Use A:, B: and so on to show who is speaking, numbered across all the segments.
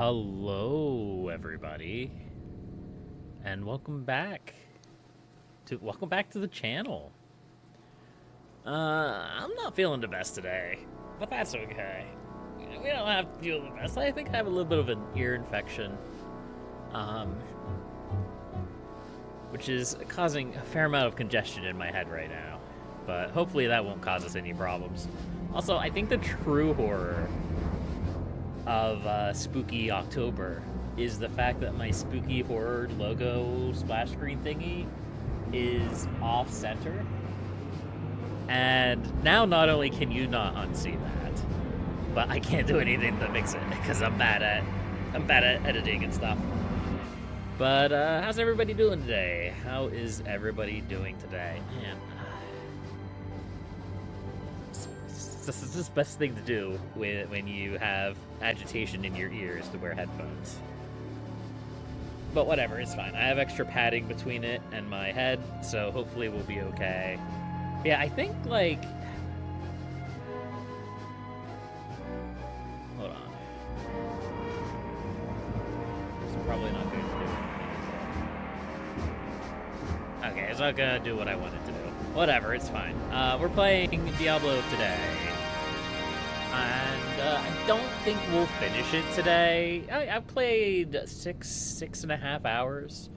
A: Hello, everybody, and welcome back to the channel. I'm not feeling the best today, but that's okay. We don't have to feel the best. I think I have a little bit of an ear infection, which is causing a fair amount of congestion in my head right now. But hopefully that won't cause us any problems. Also, I think the true horror of Spooky October is the fact that my Spooky Horror logo splash screen thingy is off-center. And now not only can you not unsee that, but I can't do anything to fix it because I'm bad at editing and stuff. But how's everybody doing today? How is everybody doing today? Man, this is the best thing to do when you have agitation in your ears to wear headphones. But whatever, it's fine. I have extra padding between it and my head, so hopefully we'll be okay. Yeah, I think, like... Hold on. It's probably not going to do it. Okay, it's not going to do what I wanted to do. Whatever, it's fine. We're playing Diablo today. And I don't think we'll finish it today. I played six and a half hours.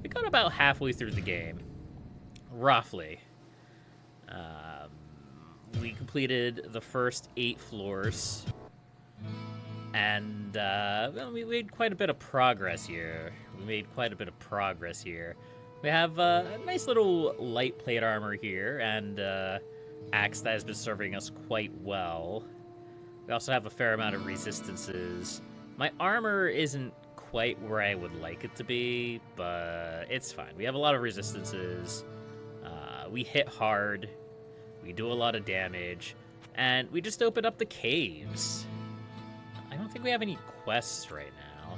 A: We got about halfway through the game, roughly. We completed the first 8 floors, and well, we made quite a bit of progress here. We have a nice little light plate armor here, and axe that has been serving us quite well. We also have a fair amount of resistances. My armor isn't quite where I would like it to be, but it's fine. We have a lot of resistances. We hit hard. We do a lot of damage. And we just opened up the caves. I don't think we have any quests right now.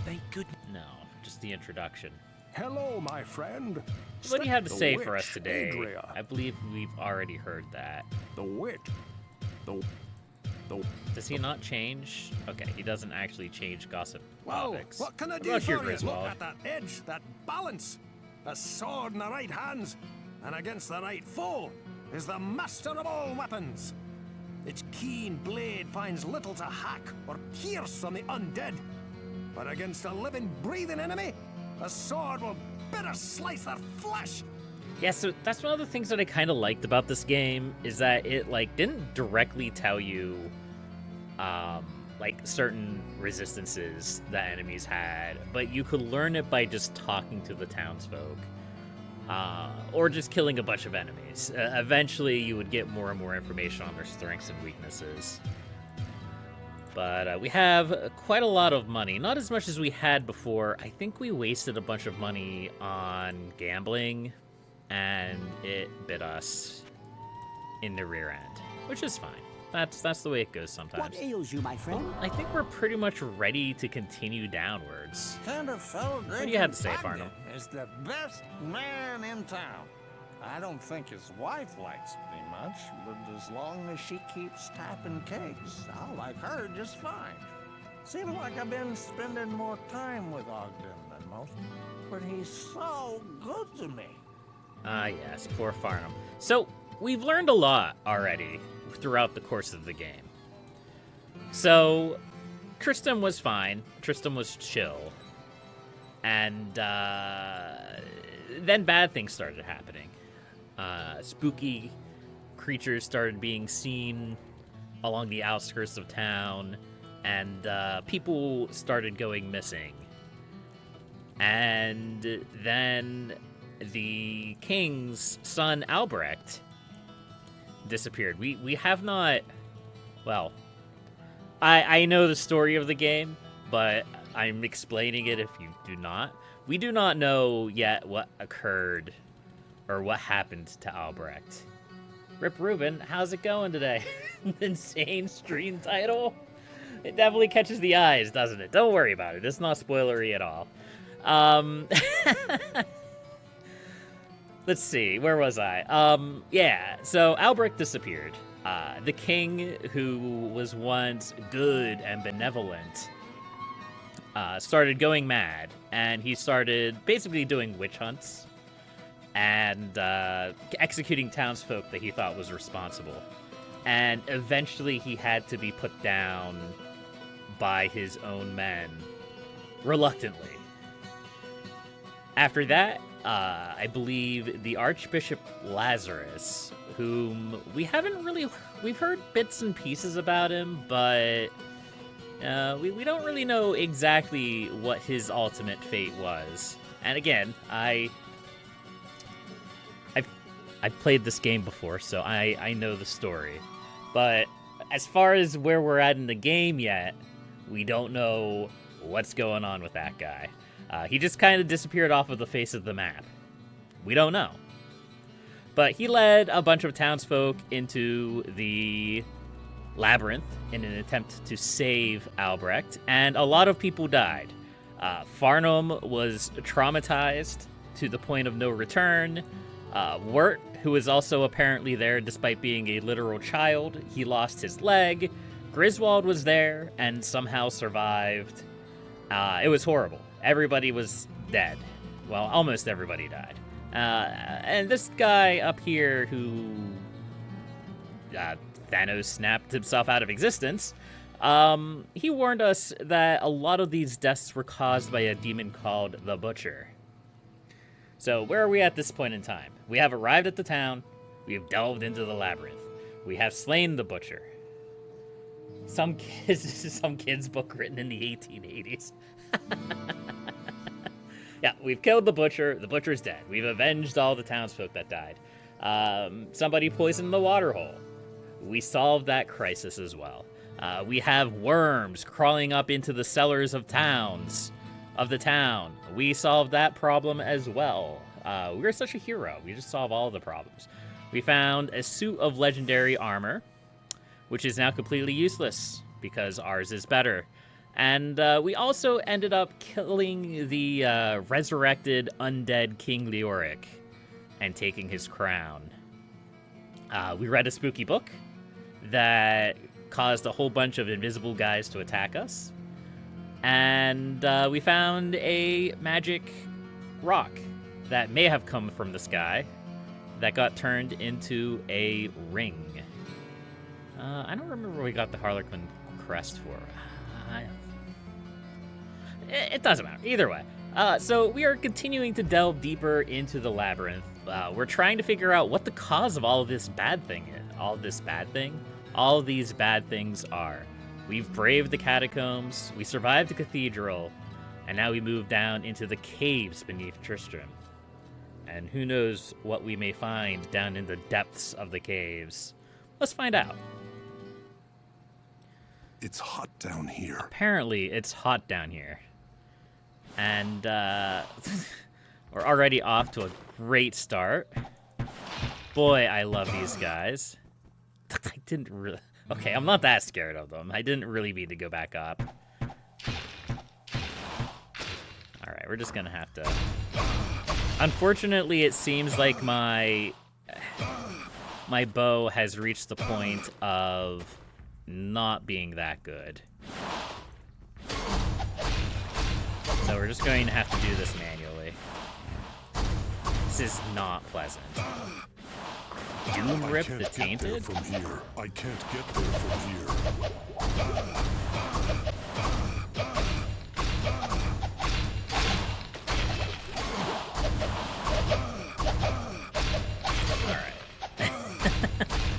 B: Thank goodness.
A: No, just the introduction.
B: Hello, my friend.
A: What do you have to say for
B: witch,
A: us today?
B: Adria.
A: I believe we've already heard that.
B: The witch.
A: Does he not change? Okay, he doesn't actually change gossip
B: Whoa,
A: topics.
B: what can I
A: What
B: do
A: about
B: for
A: you,
B: you?
A: Griswold?
B: Look at that edge, that balance. A sword in the right hands, and against the right foe, is the master of all weapons. Its keen blade finds little to hack or pierce on the undead. But against a living, breathing enemy, a sword will bitter slice their flesh.
A: Yeah, so that's one of the things that I kind of liked about this game, is that it, like, didn't directly tell you, like, certain resistances that enemies had, but you could learn it by just talking to the townsfolk, or just killing a bunch of enemies. Eventually, you would get more and more information on their strengths and weaknesses. But we have quite a lot of money. Not as much as we had before. I think we wasted a bunch of money on gambling, and it bit us in the rear end, which is fine. That's the way it goes sometimes.
C: What ails you, my friend?
A: I think we're pretty much ready to continue downwards.
D: Kind of fellow
A: What do you have to say,
D: drinking
A: Farnham?
D: vodka is the best man in town. I don't think his wife likes me much, but as long as she keeps tapping kegs, I'll like her just fine. Seems like I've been spending more time with Ogden than most, but he's so good to me.
A: Ah, yes, poor Farnham. So, we've learned a lot already throughout the course of the game. So, Tristan was fine. Tristan was chill. And then bad things started happening. Spooky creatures started being seen along the outskirts of town, and people started going missing. And then the king's son, Albrecht, disappeared. We have not... Well, I know the story of the game, but I'm explaining it if you do not. We do not know yet what occurred or what happened to Albrecht. Rip Rubin, how's it going today? Insane stream title? It definitely catches the eyes, doesn't it? Don't worry about it. It's not spoilery at all. Let's see, where was I? Yeah, so Albrecht disappeared. The king, who was once good and benevolent, started going mad, and he started basically doing witch hunts and executing townsfolk that he thought was responsible. And eventually he had to be put down by his own men, reluctantly. After that, I believe the Archbishop Lazarus, whom we've heard bits and pieces about him, but we don't really know exactly what his ultimate fate was. And again, I've played this game before, so I know the story. But as far as where we're at in the game yet, we don't know what's going on with that guy. He just kind of disappeared off of the face of the map. We don't know. But he led a bunch of townsfolk into the labyrinth in an attempt to save Albrecht, and a lot of people died. Farnham was traumatized to the point of no return. Wirt, who was also apparently there despite being a literal child, he lost his leg. Griswold was there and somehow survived. It was horrible. Everybody was dead. Well, almost everybody died. And this guy up here who Thanos snapped himself out of existence, he warned us that a lot of these deaths were caused by a demon called the Butcher. So where are we at this point in time? We have arrived at the town. We have delved into the labyrinth. We have slain the Butcher. Some kid's book written in the 1880s. Yeah, we've killed the Butcher. The Butcher's dead. We've avenged all the townsfolk that died. Somebody poisoned the water hole. We solved that crisis as well. We have worms crawling up into the cellars of the town. We solved that problem as well. We're such a hero. We just solve all the problems. We found a suit of legendary armor, which is now completely useless because ours is better. And we also ended up killing the resurrected undead King Leoric and taking his crown. We read a spooky book that caused a whole bunch of invisible guys to attack us. And we found a magic rock that may have come from the sky that got turned into a ring. I don't remember what we got the Harlequin crest for. It doesn't matter. Either way. So we are continuing to delve deeper into the labyrinth. We're trying to figure out what the cause of all of this bad thing is. All these bad things are. We've braved the catacombs, we survived the cathedral, and now we move down into the caves beneath Tristram. And who knows what we may find down in the depths of the caves. Let's find out.
C: It's hot down here.
A: Apparently, it's hot down here. And we're already off to a great start. Boy, I love these guys. I didn't really... Okay, I'm not that scared of them. I didn't really mean to go back up. Alright, we're just gonna have to... Unfortunately, it seems like my bow has reached the point of not being that good. So we're just going to have to do this manually. This is not pleasant. Doom Rip the Tainted?
C: From here. I can't get there from here.
A: Alright.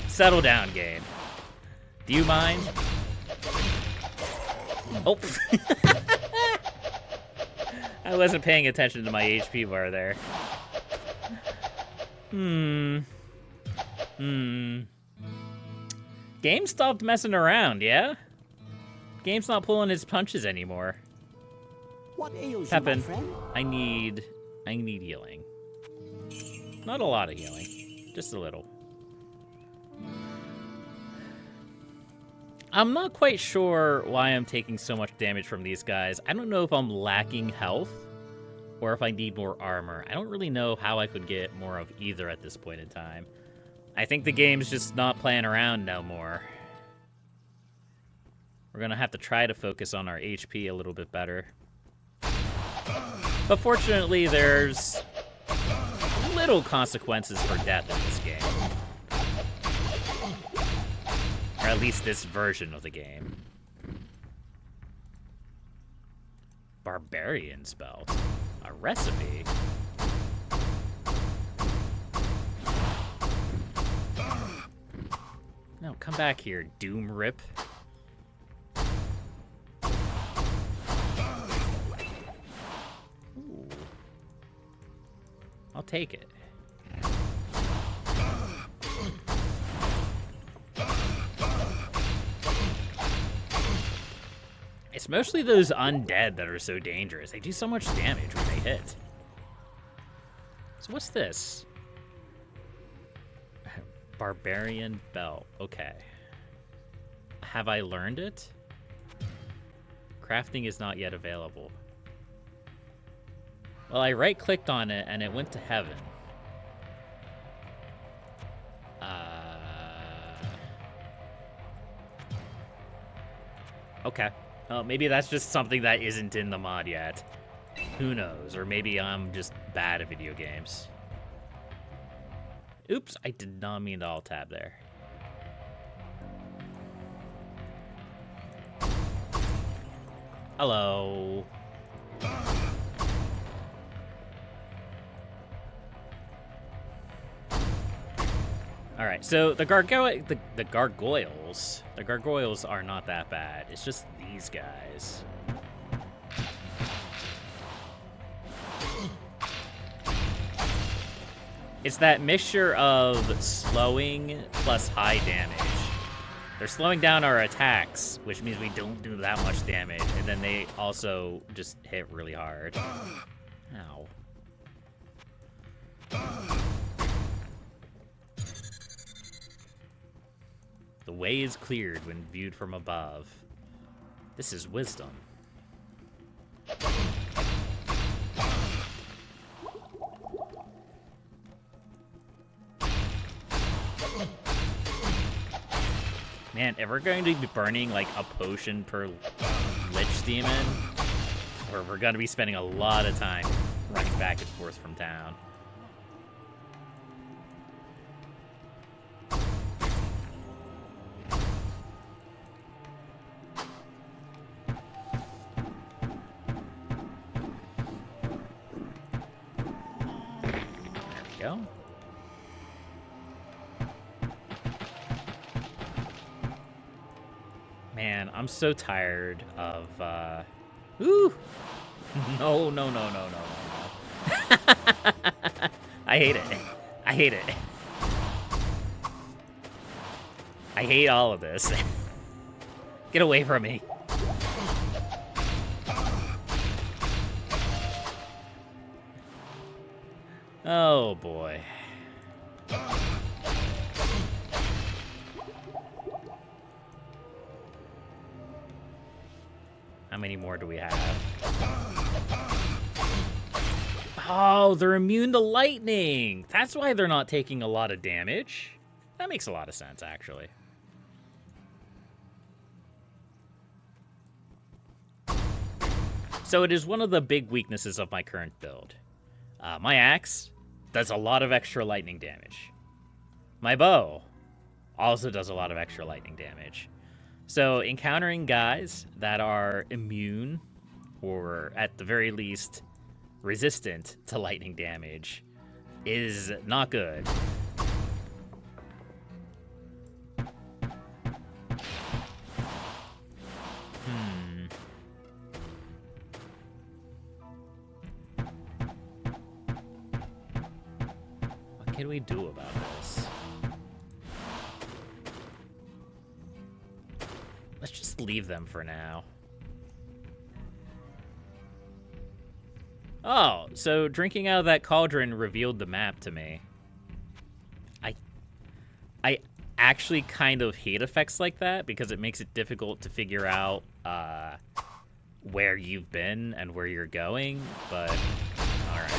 A: Settle down, game. Do you mind? Oh. I wasn't paying attention to my HP bar there. Game stopped messing around, yeah? Game's not pulling his punches anymore.
E: What ails you,
A: Pepin,
E: my friend?
A: I need healing. Not a lot of healing, just a little. I'm not quite sure why I'm taking so much damage from these guys. I don't know if I'm lacking health or if I need more armor. I don't really know how I could get more of either at this point in time. I think the game's just not playing around no more. We're gonna have to try to focus on our HP a little bit better. But fortunately, there's little consequences for death in this game. Or at least this version of the game. Barbarian's belt. A recipe. No, come back here, Doom Rip. Ooh. I'll take it. It's mostly those undead that are so dangerous. They do so much damage when they hit. So what's this? Barbarian belt. Okay. Have I learned it? Crafting is not yet available. Well, I right-clicked on it and it went to heaven. Okay. Maybe that's just something that isn't in the mod yet. Who knows? Or maybe I'm just bad at video games. Oops, I did not mean to alt-tab there. Hello. Alright, so the gargoyles are not that bad. It's just these guys. It's that mixture of slowing plus high damage. They're slowing down our attacks, which means we don't do that much damage, and then they also just hit really hard. Ow. The way is cleared when viewed from above. This is wisdom. Man, if we're going to be burning like a potion per Lich Demon, we're going to be spending a lot of time running back and forth from town. There we go. Man, I'm so tired of, Ooh! No. I hate it. I hate it. I hate all of this. Get away from me. Oh, boy. How many more do we have? Oh, they're immune to lightning. That's why they're not taking a lot of damage. That makes a lot of sense, actually. So it is one of the big weaknesses of my current build. My axe does a lot of extra lightning damage. My bow also does a lot of extra lightning damage. So encountering guys that are immune, or at the very least, resistant to lightning damage, is not good. What can we do about this? Let's just leave them for now. Oh, so drinking out of that cauldron revealed the map to me. I actually kind of hate effects like that because it makes it difficult to figure out where you've been and where you're going, but alright.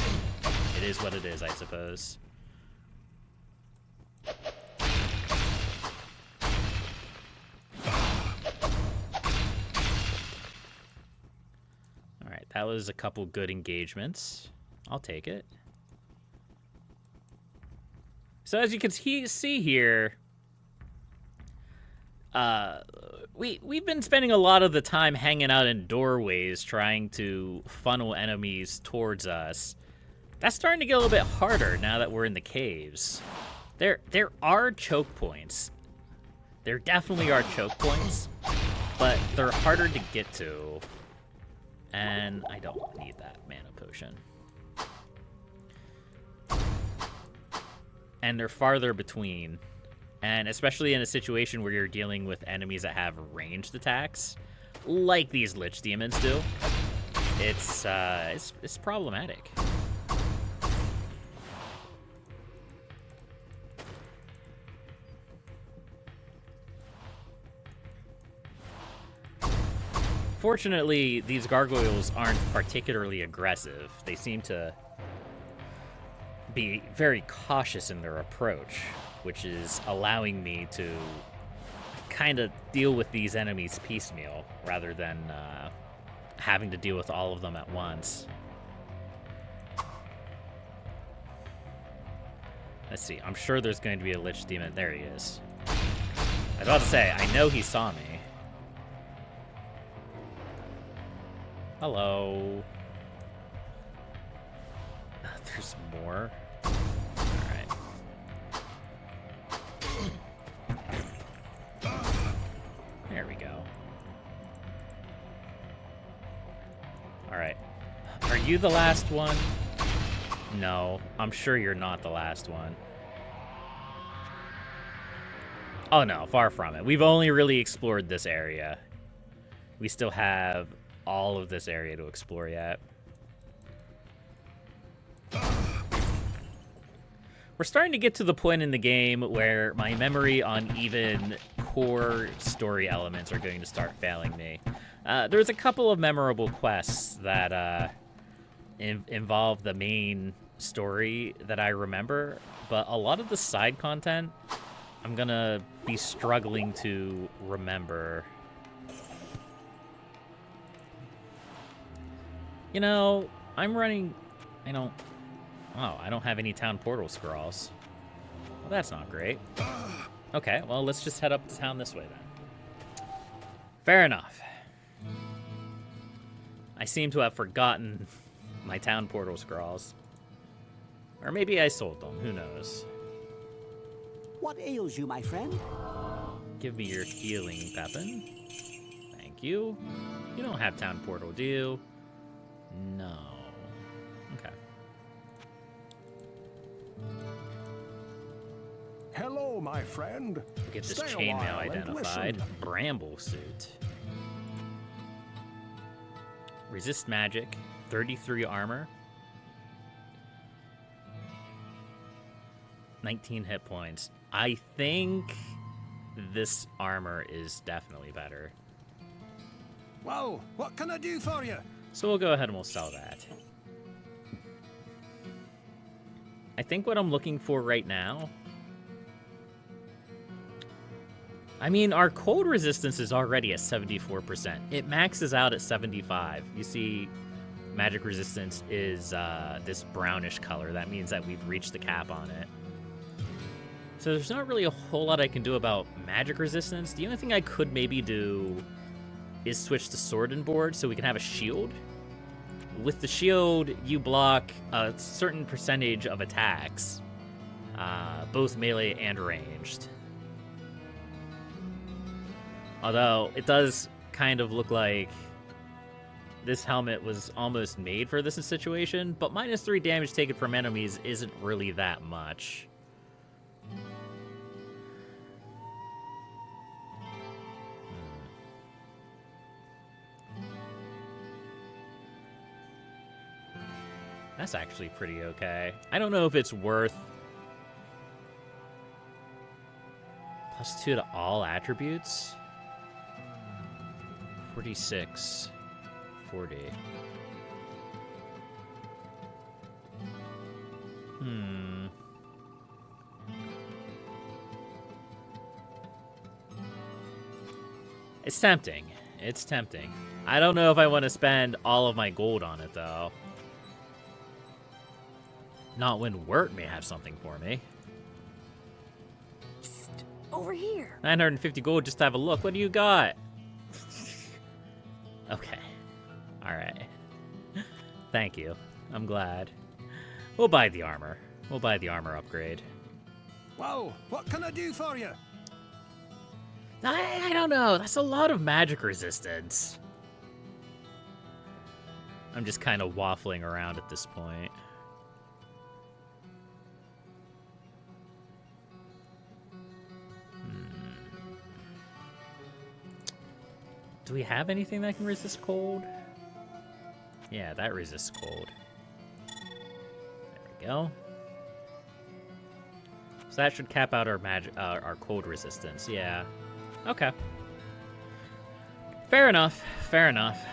A: It is what it is, I suppose. That was a couple good engagements. I'll take it. So as you can see here, we've been spending a lot of the time hanging out in doorways trying to funnel enemies towards us. That's starting to get a little bit harder now that we're in the caves. There are choke points. There definitely are choke points, but they're harder to get to. And I don't need that mana potion. And they're farther between. And especially in a situation where you're dealing with enemies that have ranged attacks, like these Lich Demons do, it's problematic. Fortunately, these gargoyles aren't particularly aggressive. They seem to be very cautious in their approach, which is allowing me to kind of deal with these enemies piecemeal rather than having to deal with all of them at once. Let's see. I'm sure there's going to be a Lich Demon. There he is. I was about to say, I know he saw me. Hello. There's more. Alright. There we go. Alright. Are you the last one? No, I'm sure you're not the last one. Oh no, far from it. We've only really explored this area. We still have all of this area to explore yet. We're starting to get to the point in the game where my memory on even core story elements are going to start failing me. There's a couple of memorable quests that involve the main story that I remember, but a lot of the side content I'm gonna be struggling to remember. You know, I'm running... I don't have any town portal scrolls. Well, that's not great. Okay, well, let's just head up to town this way, then. Fair enough. I seem to have forgotten my town portal scrolls. Or maybe I sold them, who knows.
E: What ails you, my friend?
A: Give me your healing weapon. Thank you. You don't have town portal, do you? No. Okay.
B: Hello, my friend.
A: Get this
B: Stay a
A: chainmail
B: while and
A: identified.
B: listen.
A: Bramble suit. Resist magic. 33 armor. 19 hit points. I think this armor is definitely better.
B: Well, what can I do for you?
A: So we'll go ahead and we'll sell that. I think what I'm looking for right now... I mean, our cold resistance is already at 74%. It maxes out at 75. You see, magic resistance is this brownish color. That means that we've reached the cap on it. So there's not really a whole lot I can do about magic resistance. The only thing I could maybe do is switch to sword and board so we can have a shield. With the shield, you block a certain percentage of attacks, both melee and ranged. Although, it does kind of look like this helmet was almost made for this situation, but minus 3 damage taken from enemies isn't really that much. That's actually pretty okay. I don't know if it's worth +2 to all attributes. 46, 40. It's tempting. It's tempting. I don't know if I want to spend all of my gold on it, though. Not when Wirt may have something for me.
F: Psst, over here.
A: 950 gold just to have a look. What do you got? Okay. All right. Thank you. I'm glad. We'll buy the armor. We'll buy the armor upgrade.
B: Well, what can I do for you?
A: I don't know. That's a lot of magic resistance. I'm just kind of waffling around at this point. Do we have anything that can resist cold? Yeah, that resists cold. There we go. So that should cap out our our cold resistance. Yeah. Okay. Fair enough. Fair enough.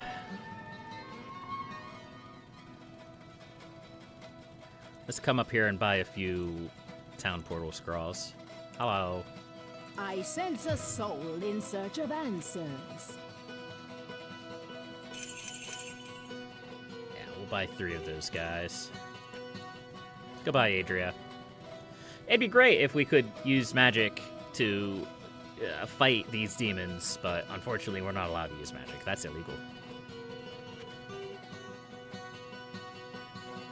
A: Let's come up here and buy a few town portal scrolls. Hello.
F: I sense a soul in search of answers.
A: Yeah, we'll buy 3 of those guys. Goodbye, Adria. It'd be great if we could use magic to fight these demons, but unfortunately we're not allowed to use magic. That's illegal.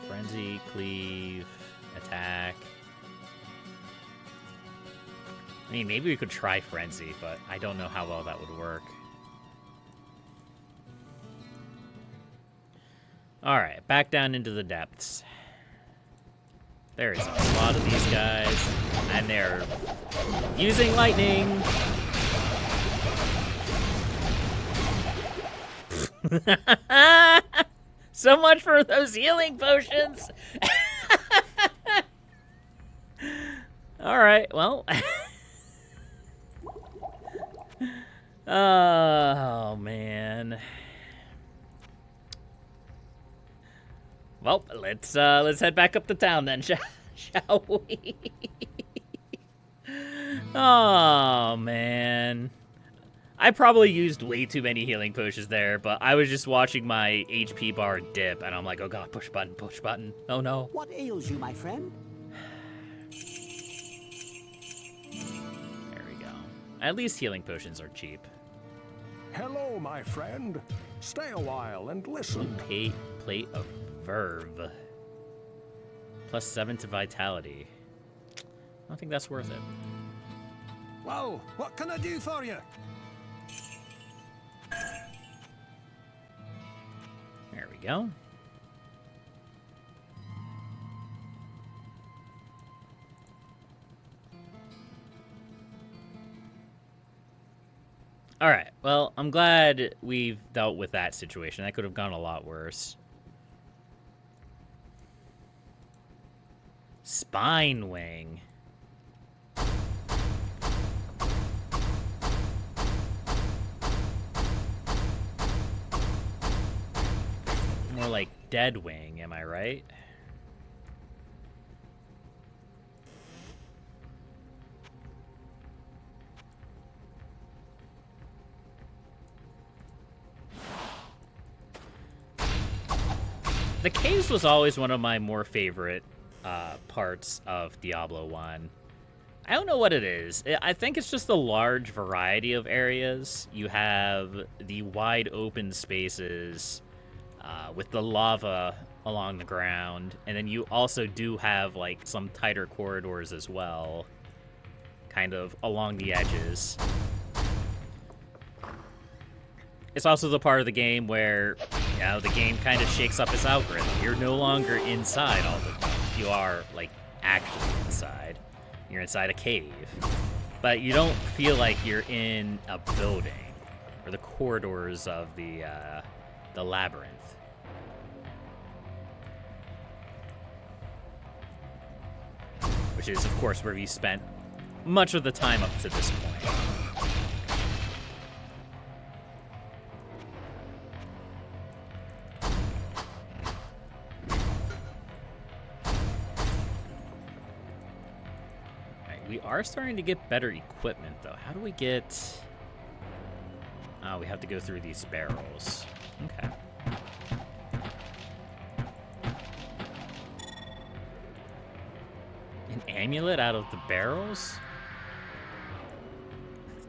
A: Frenzy, cleave, attack. I mean, maybe we could try Frenzy, but I don't know how well that would work. Alright, back down into the depths. There is a lot of these guys, and they're using lightning. So much for those healing potions. All right, well. Oh man. Well, let's head back up to town then, shall we? Oh man. I probably used way too many healing potions there, but I was just watching my HP bar dip, and I'm like, oh god, push button, push button. Oh no.
E: What ails you, my friend?
A: There we go. At least healing potions are cheap.
B: Hello, my friend. Stay a while and listen.
A: Plate of verve. +7 to vitality. I don't think that's worth it.
B: Well, what can I do for you?
A: There we go. All right. Well, I'm glad we've dealt with that situation. That could have gone a lot worse. Spine wing. More like dead wing, am I right? The caves was always one of my more favorite parts of Diablo 1. I don't know what it is. I think it's just the large variety of areas. You have the wide open spaces with the lava along the ground, and then you also do have like some tighter corridors as well, kind of along the edges. It's also the part of the game where, you know, the game kind of shakes up its algorithm. You're no longer inside all the time. You are, like, actually inside. You're inside a cave. But you don't feel like you're in a building or the corridors of the labyrinth. Which is, of course, where we spent much of the time up to this point. We are starting to get better equipment, though. How do we get... Oh, we have to go through these barrels. Okay. An amulet out of the barrels?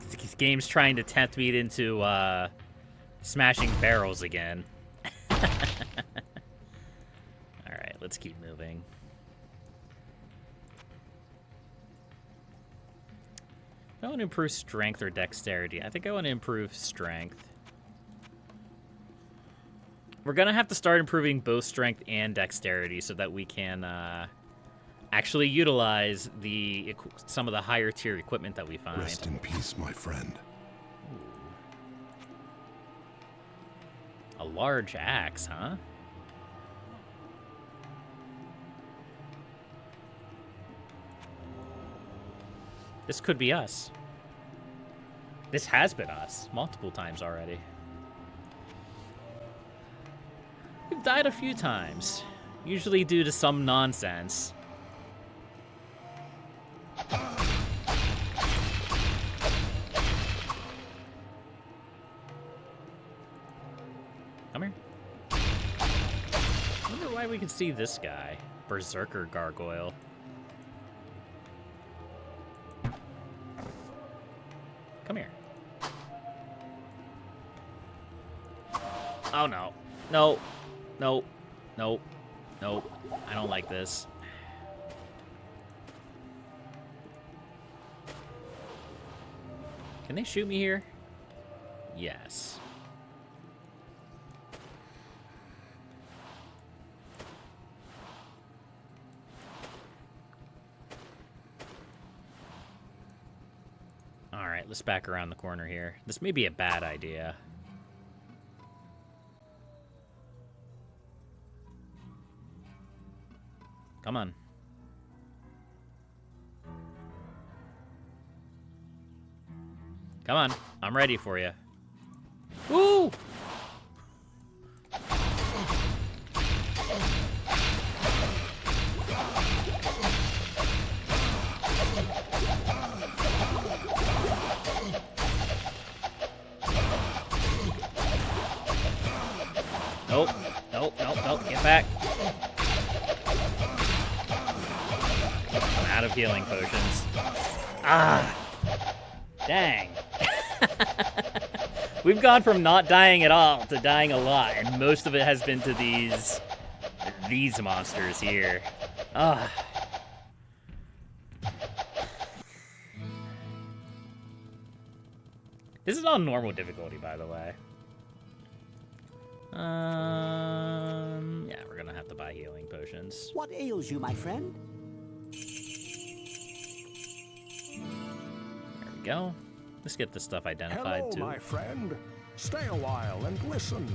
A: This game's trying to tempt me into smashing barrels again. Alright, let's keep moving. I want to improve strength or dexterity. I think I want to improve strength. We're going to have to start improving both strength and dexterity so that we can actually utilize some of the higher tier equipment that we find.
C: Rest in peace, my friend.
A: A large axe, huh? This could be us. This has been us multiple times already. We've died a few times, usually due to some nonsense. Come here. I wonder why we can see this guy. Berserker Gargoyle. Come here. Oh, no. No. No. No. No. I don't like this. Can they shoot me here? Yes. Alright, let's back around the corner here. This may be a bad idea. Come on. Come on. I'm ready for you. Woo! Nope. Nope, nope, nope. Get back. I'm out of healing potions. Ah! Dang. We've gone from not dying at all to dying a lot, and most of it has been to these monsters here. Ah. This is on normal difficulty, by the way. Yeah, we're gonna have to buy healing potions.
E: What ails you, my friend?
A: There we go. Let's get this stuff identified,
B: Hello,
A: too.
B: my friend. Stay a while and listen.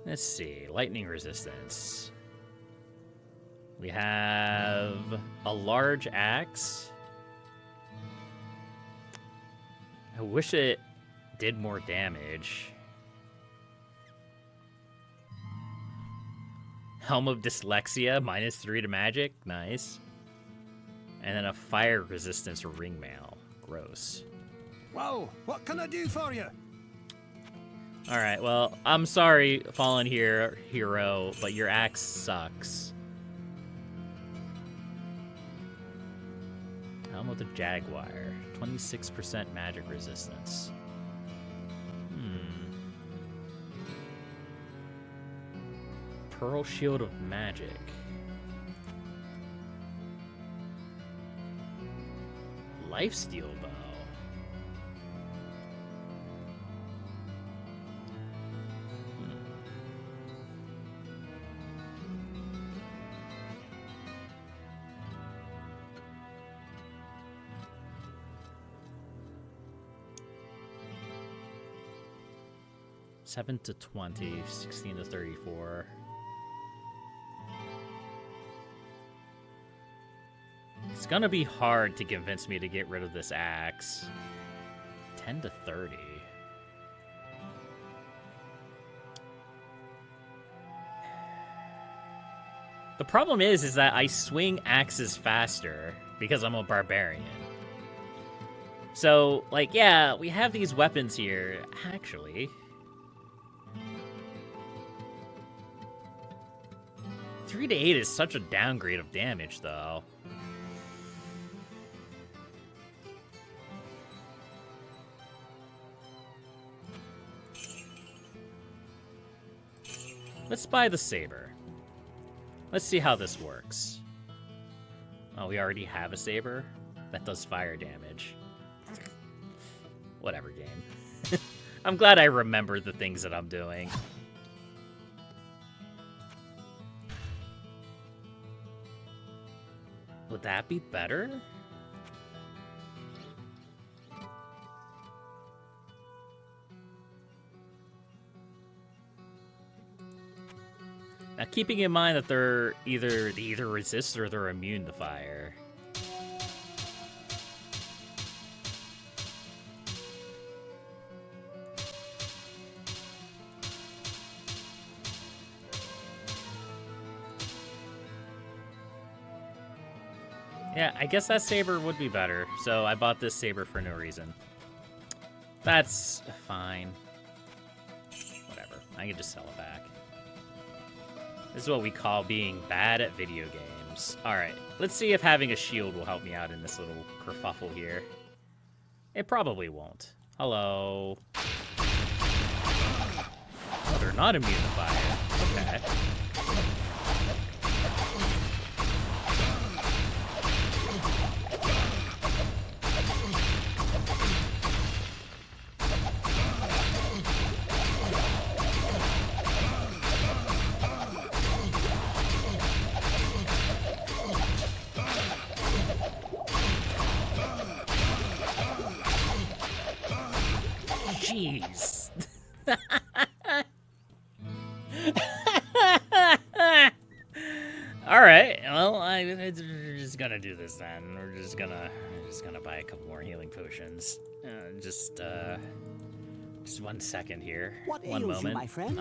A: Let's see. Lightning resistance. We have a large axe. I wish it did more damage. Helm of Dyslexia, -3 to magic. Nice. And then a fire resistance ring mail. Gross.
B: Well, what can I do for you?
A: Alright, well, I'm sorry, Fallen Hero, but your axe sucks. Helm of the Jaguar. 26% magic resistance. Pearl Shield of Magic. Lifesteal Bow. Seven to 20, 16 to 34. It's gonna be hard to convince me to get rid of this axe. 10 to 30. The problem is that I swing axes faster because I'm a barbarian. So, like, yeah, we have these weapons here, actually. 3 to 8 is such a downgrade of damage, though. Let's buy the saber. Let's see how this works. Oh, we already have a saber? That does fire damage. Whatever, game. I'm glad I remember the things that I'm doing. Would that be better? Now, keeping in mind that they either resist or they're immune to fire. Yeah, I guess that saber would be better, so I bought this saber for no reason. That's fine. Whatever, I can just sell it back. This is what we call being bad at video games. Alright, let's see if having a shield will help me out in this little kerfuffle here. It probably won't. Hello. Oh, they're not immune to fire. Okay. Jeez. All right. Well, we're just gonna do this then. We're just gonna buy a couple more healing potions. Just 1 second here.
E: What
A: One
E: ails
A: moment.
E: you, my friend?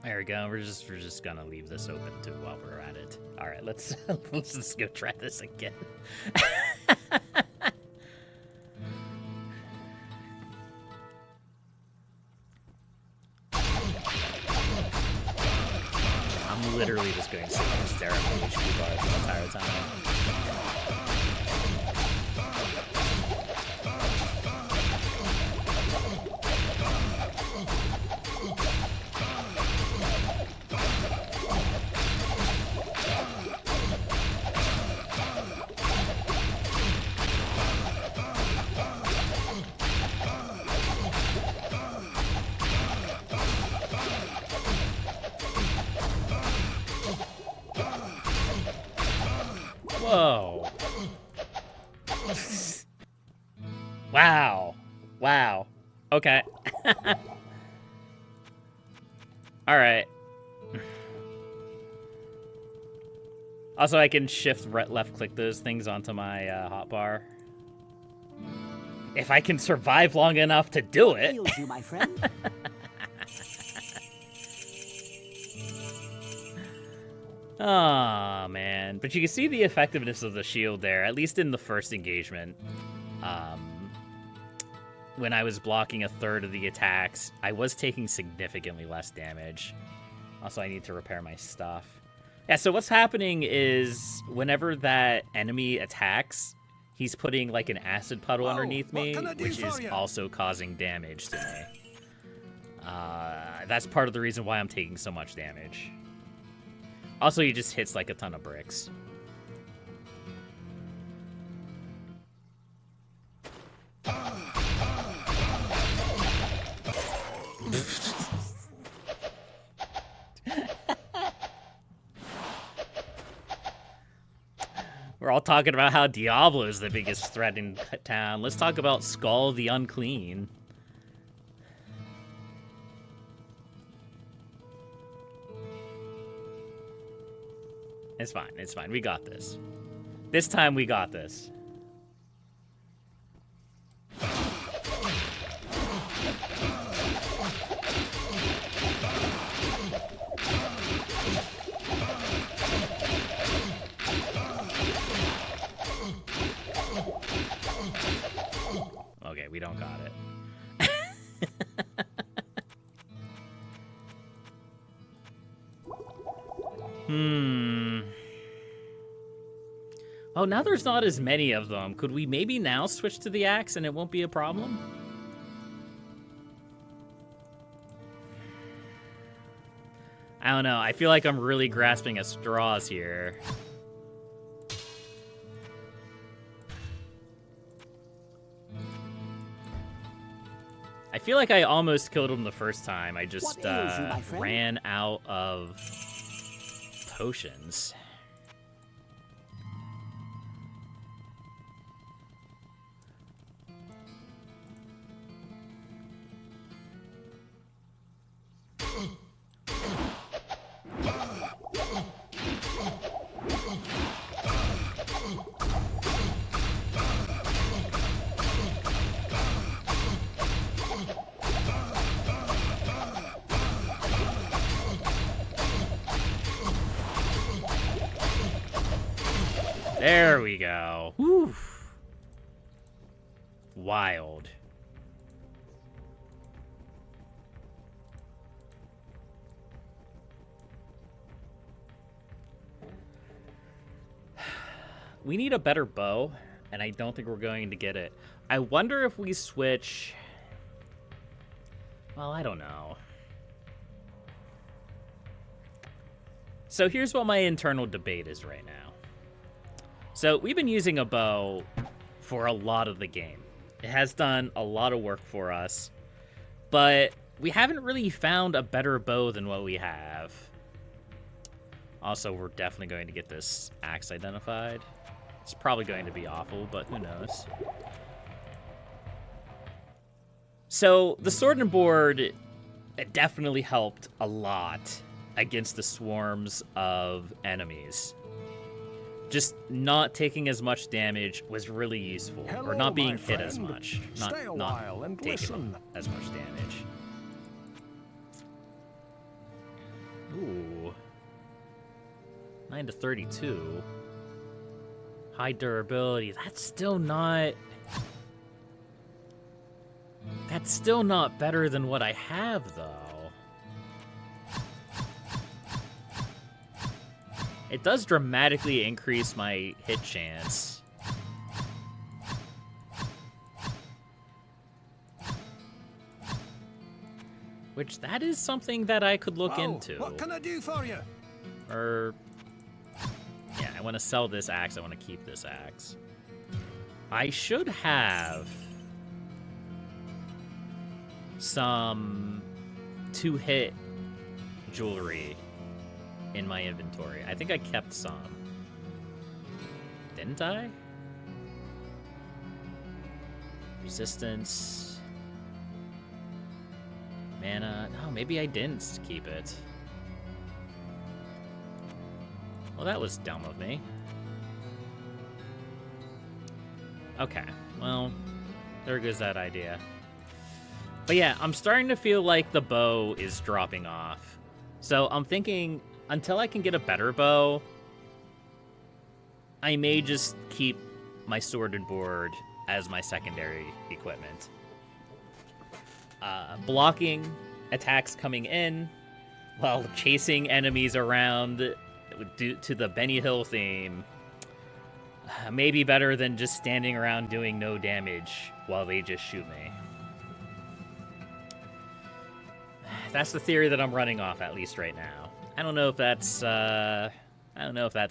A: There we go. We're just gonna leave this open too while we're at it. All right, let's just go try this again. I'm literally just going to sit and stare at my HP bar the entire time. Whoa. Wow. Wow. Okay. All right. Also, I can shift left click those things onto my hotbar. If I can survive long enough to do
E: What
A: it.
E: ails you, my friend?
A: Oh man, but you can see the effectiveness of the shield there, at least in the first engagement. When I was blocking a third of the attacks, I was taking significantly less damage. Also, I need to repair my stuff. Yeah, so what's happening is whenever that enemy attacks, he's putting like an acid puddle underneath me, which is also causing damage to me. That's part of the reason why I'm taking so much damage. Also, he just hits like a ton of bricks. We're all talking about how Diablo is the biggest threat in town. Let's talk about Skull the Unclean. It's fine. It's fine. We got this. This time we got this. Okay, we don't got it. Oh, now there's not as many of them. Could we maybe now switch to the axe and it won't be a problem? I don't know. I feel like I'm really grasping at straws here. I feel like I almost killed him the first time. I just ran out of potions. There we go. Whew. Wild. We need a better bow, and I don't think we're going to get it. I wonder if we switch... Well, I don't know. So here's what my internal debate is right now. So we've been using a bow for a lot of the game. It has done a lot of work for us, but we haven't really found a better bow than what we have. Also, we're definitely going to get this axe identified. It's probably going to be awful, but who knows. So the sword and board, it definitely helped a lot against the swarms of enemies. Just not taking as much damage was really useful,
B: Hello,
A: or not being
B: my
A: hit as
B: friend.
A: much,
B: Stay a
A: not
B: while and
A: taking
B: listen.
A: as much damage. Ooh, 9 to 32. High durability. That's still not better than what I have, though. It does dramatically increase my hit chance. Which, that is something that I could look into.
B: What can I do for you?
A: Or... yeah, I want to sell this axe. I want to keep this axe. I should have some 2-hit jewelry in my inventory. I think I kept some. Didn't I? Resistance. Mana. No, maybe I didn't keep it. Well, that was dumb of me. Okay, well, there goes that idea. But yeah, I'm starting to feel like the bow is dropping off. So I'm thinking, until I can get a better bow, I may just keep my sword and board as my secondary equipment. Blocking attacks coming in while chasing enemies around due to the Benny Hill theme may be better than just standing around doing no damage while they just shoot me. That's the theory that I'm running off, at least right now. I don't know if that's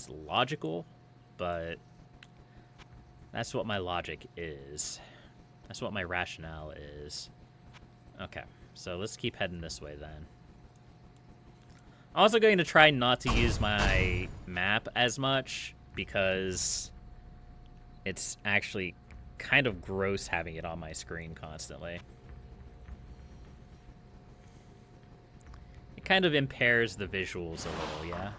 A: logical, but that's what my logic is. That's what my rationale is. Okay, so let's keep heading this way then. I'm also going to try not to use my map as much because it's actually kind of gross having it on my screen constantly. It kind of impairs the visuals a little, yeah?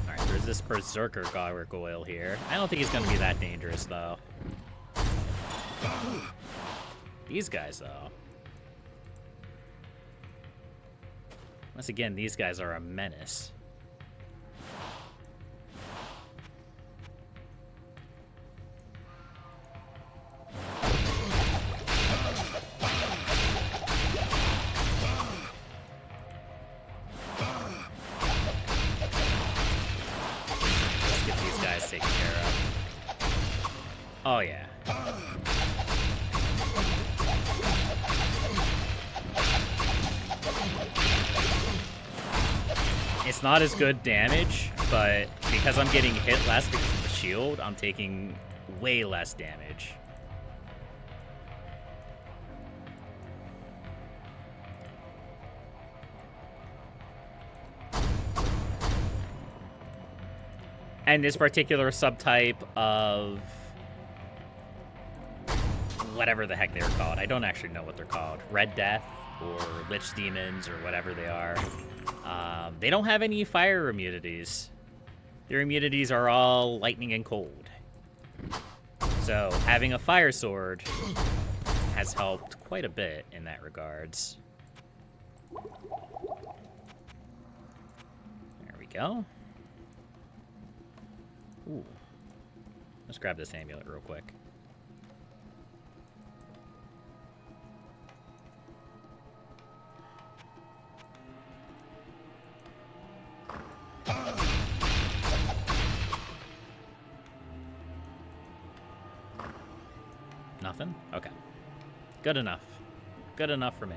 A: Alright, there's this Berserker gargoyle here. I don't think he's going to be that dangerous, though. These guys, though. Once again, these guys are a menace. Let's get these guys taken care of. Oh, yeah. It's not as good damage, but because I'm getting hit less because of the shield, I'm taking way less damage. And this particular subtype of whatever the heck they're called, I don't actually know what they're called. Red Death or Lich Demons or whatever they are. They don't have any fire immunities. Their immunities are all lightning and cold. So having a fire sword has helped quite a bit in that regards. There we go. Ooh. Let's grab this amulet real quick. Nothing? Okay. Good enough. Good enough for me.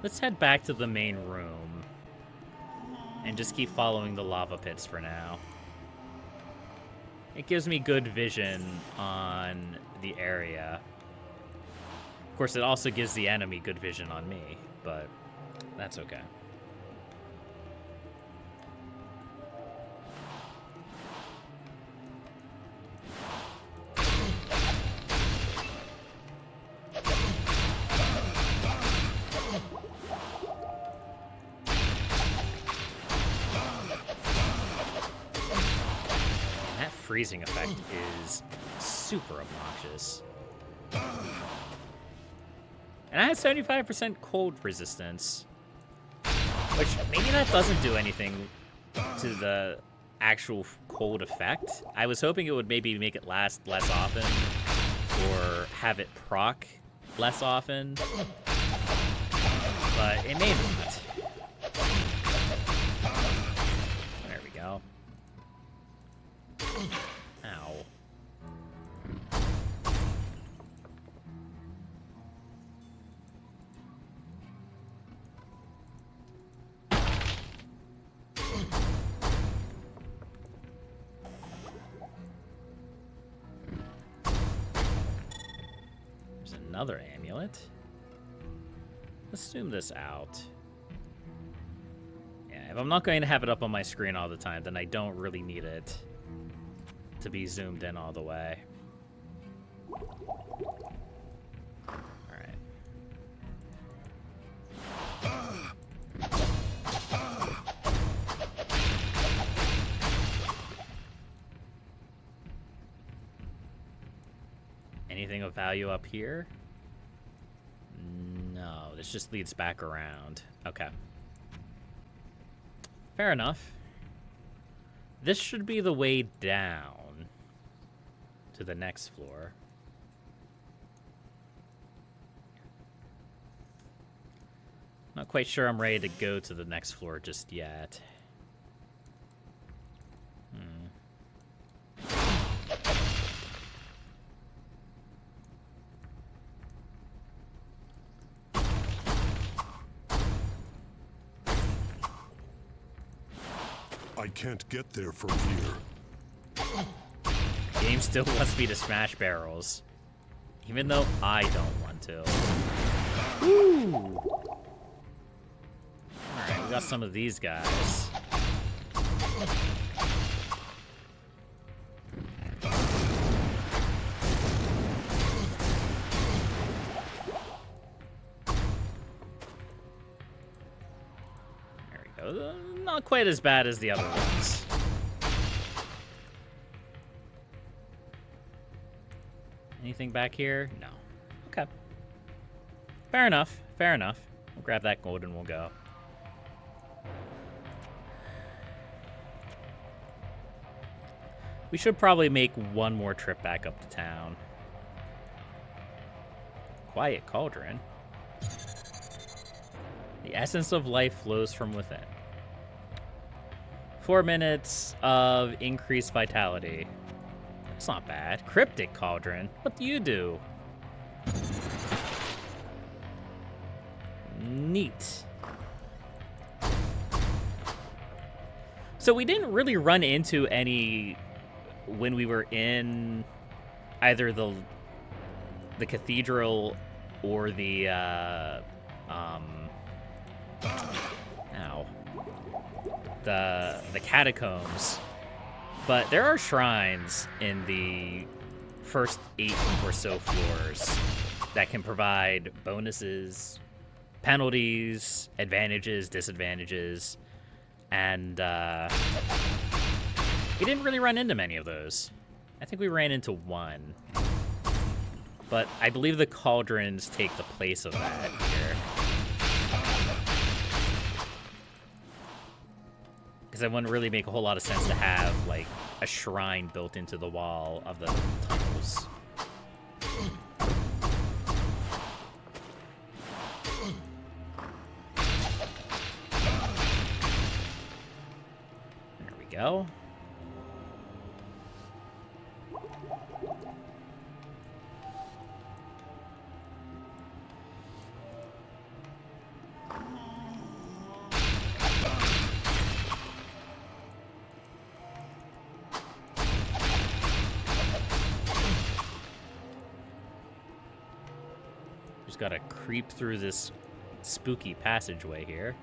A: Let's head back to the main room and just keep following the lava pits for now. It gives me good vision on the area. Of course, it also gives the enemy good vision on me, but that's okay. Freezing effect is super obnoxious. And I had 75% cold resistance, which maybe that doesn't do anything to the actual cold effect. I was hoping it would maybe make it last less often or have it proc less often, but it may not. There we go. Ow. There's another amulet. Let's zoom this out. Yeah, if I'm not going to have it up on my screen all the time, then I don't really need it to be zoomed in all the way. Alright. Anything of value up here? No, this just leads back around. Okay. Fair enough. This should be the way down to the next floor. Not quite sure I'm ready to go to the next floor just yet.
C: I can't get there from here.
A: Game still wants me to smash barrels, even though I don't want to. Woo! Alright, we got some of these guys. There we go. Not quite as bad as the other ones. Anything back here? No. Okay. Fair enough. Fair enough. We'll grab that gold and we'll go. We should probably make one more trip back up to town. Quiet cauldron. The essence of life flows from within. 4 minutes of increased vitality. That's not bad. Cryptic cauldron. What do you do? Neat. So we didn't really run into any when we were in either the cathedral or the the catacombs, but there are shrines in the first 8 or so floors that can provide bonuses, penalties, advantages, disadvantages, and we didn't really run into many of those. I think we ran into one, but I believe the cauldrons take the place of that here. Because it wouldn't really make a whole lot of sense to have, like, a shrine built into the wall of the tunnels. There we go. Gotta creep through this spooky passageway here.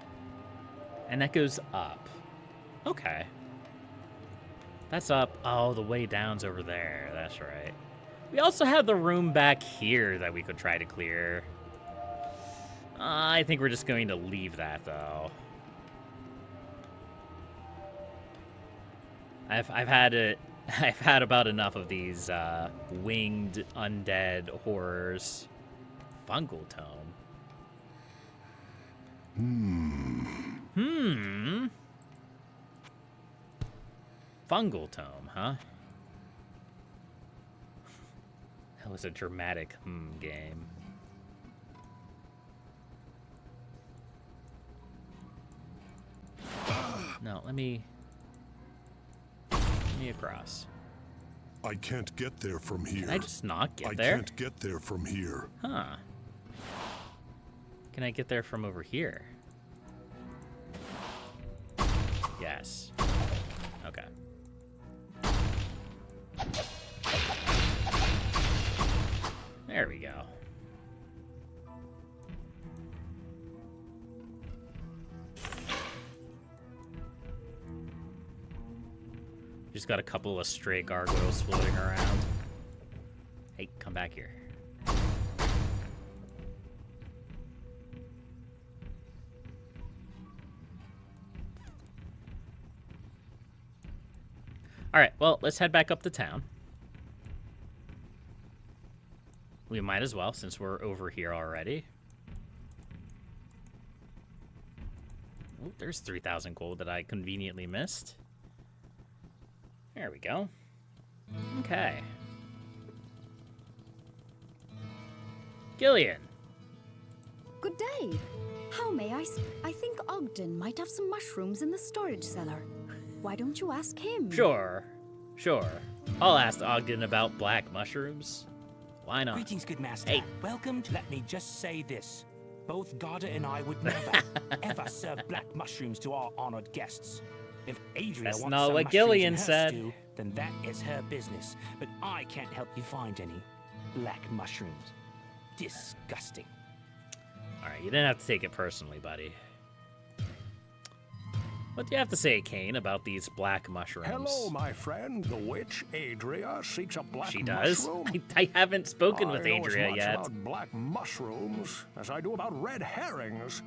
A: And that goes up. Okay. That's up. Oh, the way down's over there. That's right. We also have the room back here that we could try to clear. I think we're just going to leave that, though. I've had about enough of these winged undead horrors. Fungal tome. Fungal tome, huh? That was a dramatic game. No, let me across.
C: I can't get there from here.
A: Can I just not get there?
C: I can't get there from here.
A: Huh. Can I get there from over here? Yes. Okay. There we go. Just got a couple of stray gargoyles floating around. Hey, come back here. All right, well, let's head back up to town. We might as well, since we're over here already. Oh, there's 3,000 gold that I conveniently missed. There we go. Okay. Gillian.
F: Good day. How may I think Ogden might have some mushrooms in the storage cellar. Why don't you ask him?
A: Sure. I'll ask Ogden about black mushrooms. Why not?
G: Greetings, good master.
A: Hey.
G: Welcome to... Let me just say this. Both Garda and I would never, ever serve black mushrooms to our honored guests. If Adria
A: That's
G: wants
A: not
G: some
A: what
G: mushrooms
A: Gillian
G: in her
A: said.
G: stew, then that is her business. But I can't help you find any black mushrooms. Disgusting.
A: All right, you didn't have to take it personally, buddy. What do you have to say, Kane, about these black mushrooms?
B: Hello, my friend. The witch Adria seeks a black
A: She does?
B: mushroom.
A: I haven't spoken with
B: I know
A: Adria
B: as much
A: yet.
B: about black mushrooms as I do about red herrings.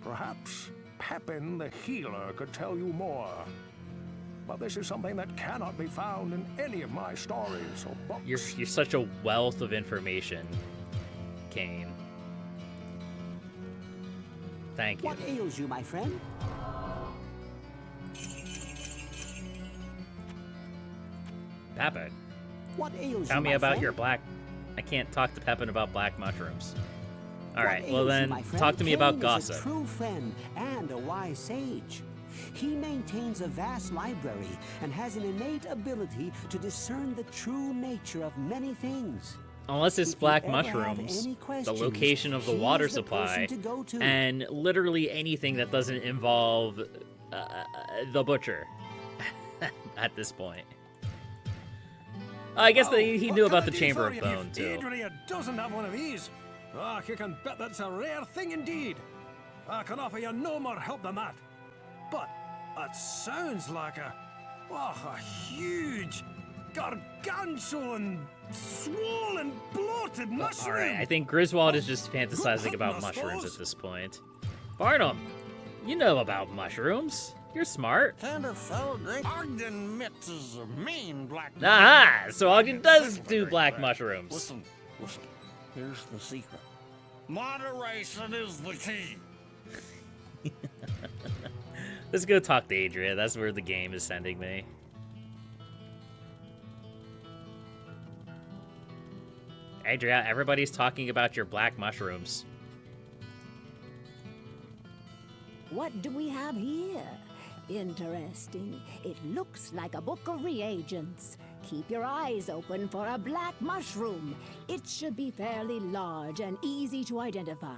B: Perhaps Pepin the healer could tell you more. but this is something that cannot be found in any of my stories or books.
A: You're such a wealth of information, Kane. Thank you.
E: What ails you, my friend?
A: Pepin,
E: What ails
A: tell
E: you,
A: me
E: my
A: about
E: friend?
A: your black... I can't talk to Pepin about black mushrooms. All right,
E: What
A: well
E: ails you,
A: then,
E: my friend?
A: talk to me about
E: Cain
A: gossip.
E: is a true friend and a wise sage. He maintains a vast library and has an innate ability to discern the true nature of many things.
A: Unless it's
E: If you
A: black
E: ever have
A: mushrooms,
E: any
A: the
E: questions,
A: location of the
E: he
A: water
E: is the person
A: supply,
E: to go to.
A: and literally anything that doesn't involve the butcher at this point. I guess he
B: What
A: knew
B: can
A: about
B: I
A: the
B: do
A: Chamber
B: for
A: of
B: you
A: Bone,
B: if
A: too.
B: Adria doesn't have one of these. You can bet that's a rare thing indeed. I can offer you no more help than that. But that sounds like a huge, gargantuan, swollen, bloated mushroom.
A: Alright, I think Griswold is just fantasizing
B: Good
A: about
B: hunting, I
A: mushrooms at
B: suppose.
A: this point. Barnum, you know about mushrooms. You're smart.
D: Tender fellow drink. Ogden Mitz is a mean black.
A: Aha! So Ogden does
D: Simple
A: do
D: drink,
A: black
D: right?
A: mushrooms.
D: Listen. Here's the secret. Moderation is the key.
A: Let's go talk to Adria. That's where the game is sending me. Adria, everybody's talking about your black mushrooms.
F: What do we have here? Interesting. It looks like a book of reagents. Keep your eyes open for a black mushroom. It should be fairly large and easy to identify.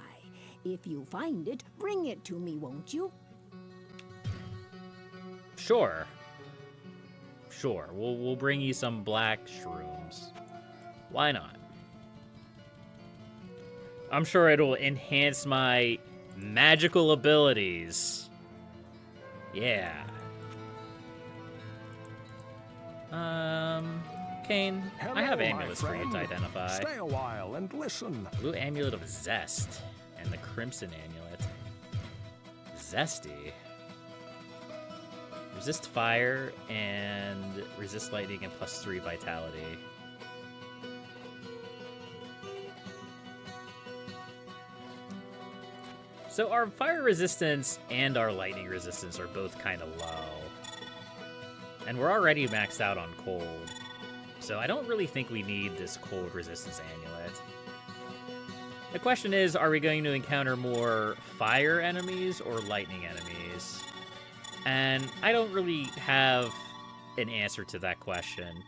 F: If you find it, bring it to me, won't you?
A: Sure. Sure. We'll bring you some black shrooms. Why not? I'm sure it'll enhance my magical abilities. Yeah. Kane, I have
B: Hello, my
A: amulets for you to
B: friend.
A: identify.
B: Stay a while and listen.
A: Blue amulet of zest and the crimson amulet. Zesty. Resist fire and resist lightning and +3 vitality. So our fire resistance and our lightning resistance are both kind of low. And we're already maxed out on cold. So I don't really think we need this cold resistance amulet. The question is, are we going to encounter more fire enemies or lightning enemies? And I don't really have an answer to that question.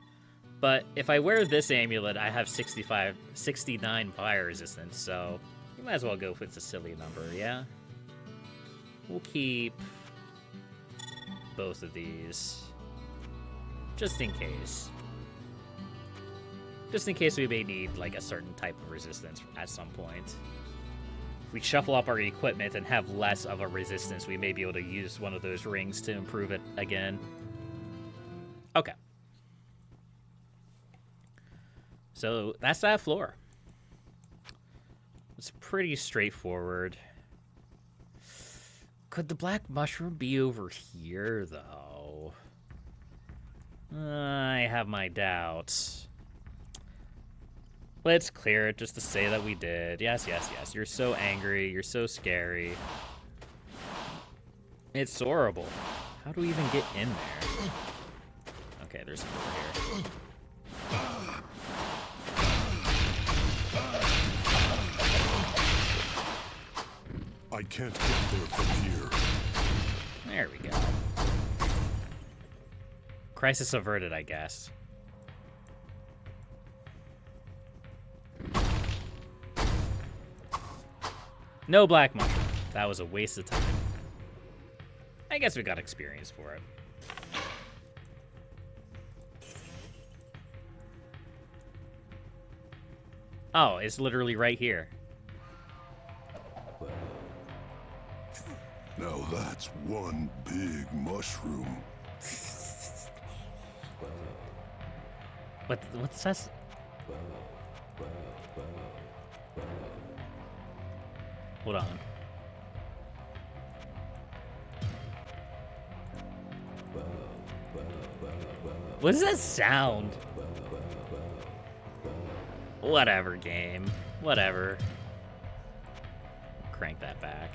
A: But if I wear this amulet, I have 69 fire resistance, so you might as well go with the silly number, yeah? We'll keep both of these, just in case. Just in case we may need, like, a certain type of resistance at some point. If we shuffle up our equipment and have less of a resistance, we may be able to use one of those rings to improve it again. Okay. So, that's that floor. It's pretty straightforward. Could the black mushroom be over here, though? I have my doubts. Let's clear it just to say that we did. Yes, yes, yes. You're so angry. You're so scary. It's horrible. How do we even get in there? Okay, there's more here.
C: I can't get there from here.
A: There we go. Crisis averted, I guess. No black mushroom. That was a waste of time. I guess we got experience for it. Oh, it's literally right here.
C: Now that's one big mushroom.
A: What's that? Hold on. What does that sound? Whatever, game. Whatever. Crank that back.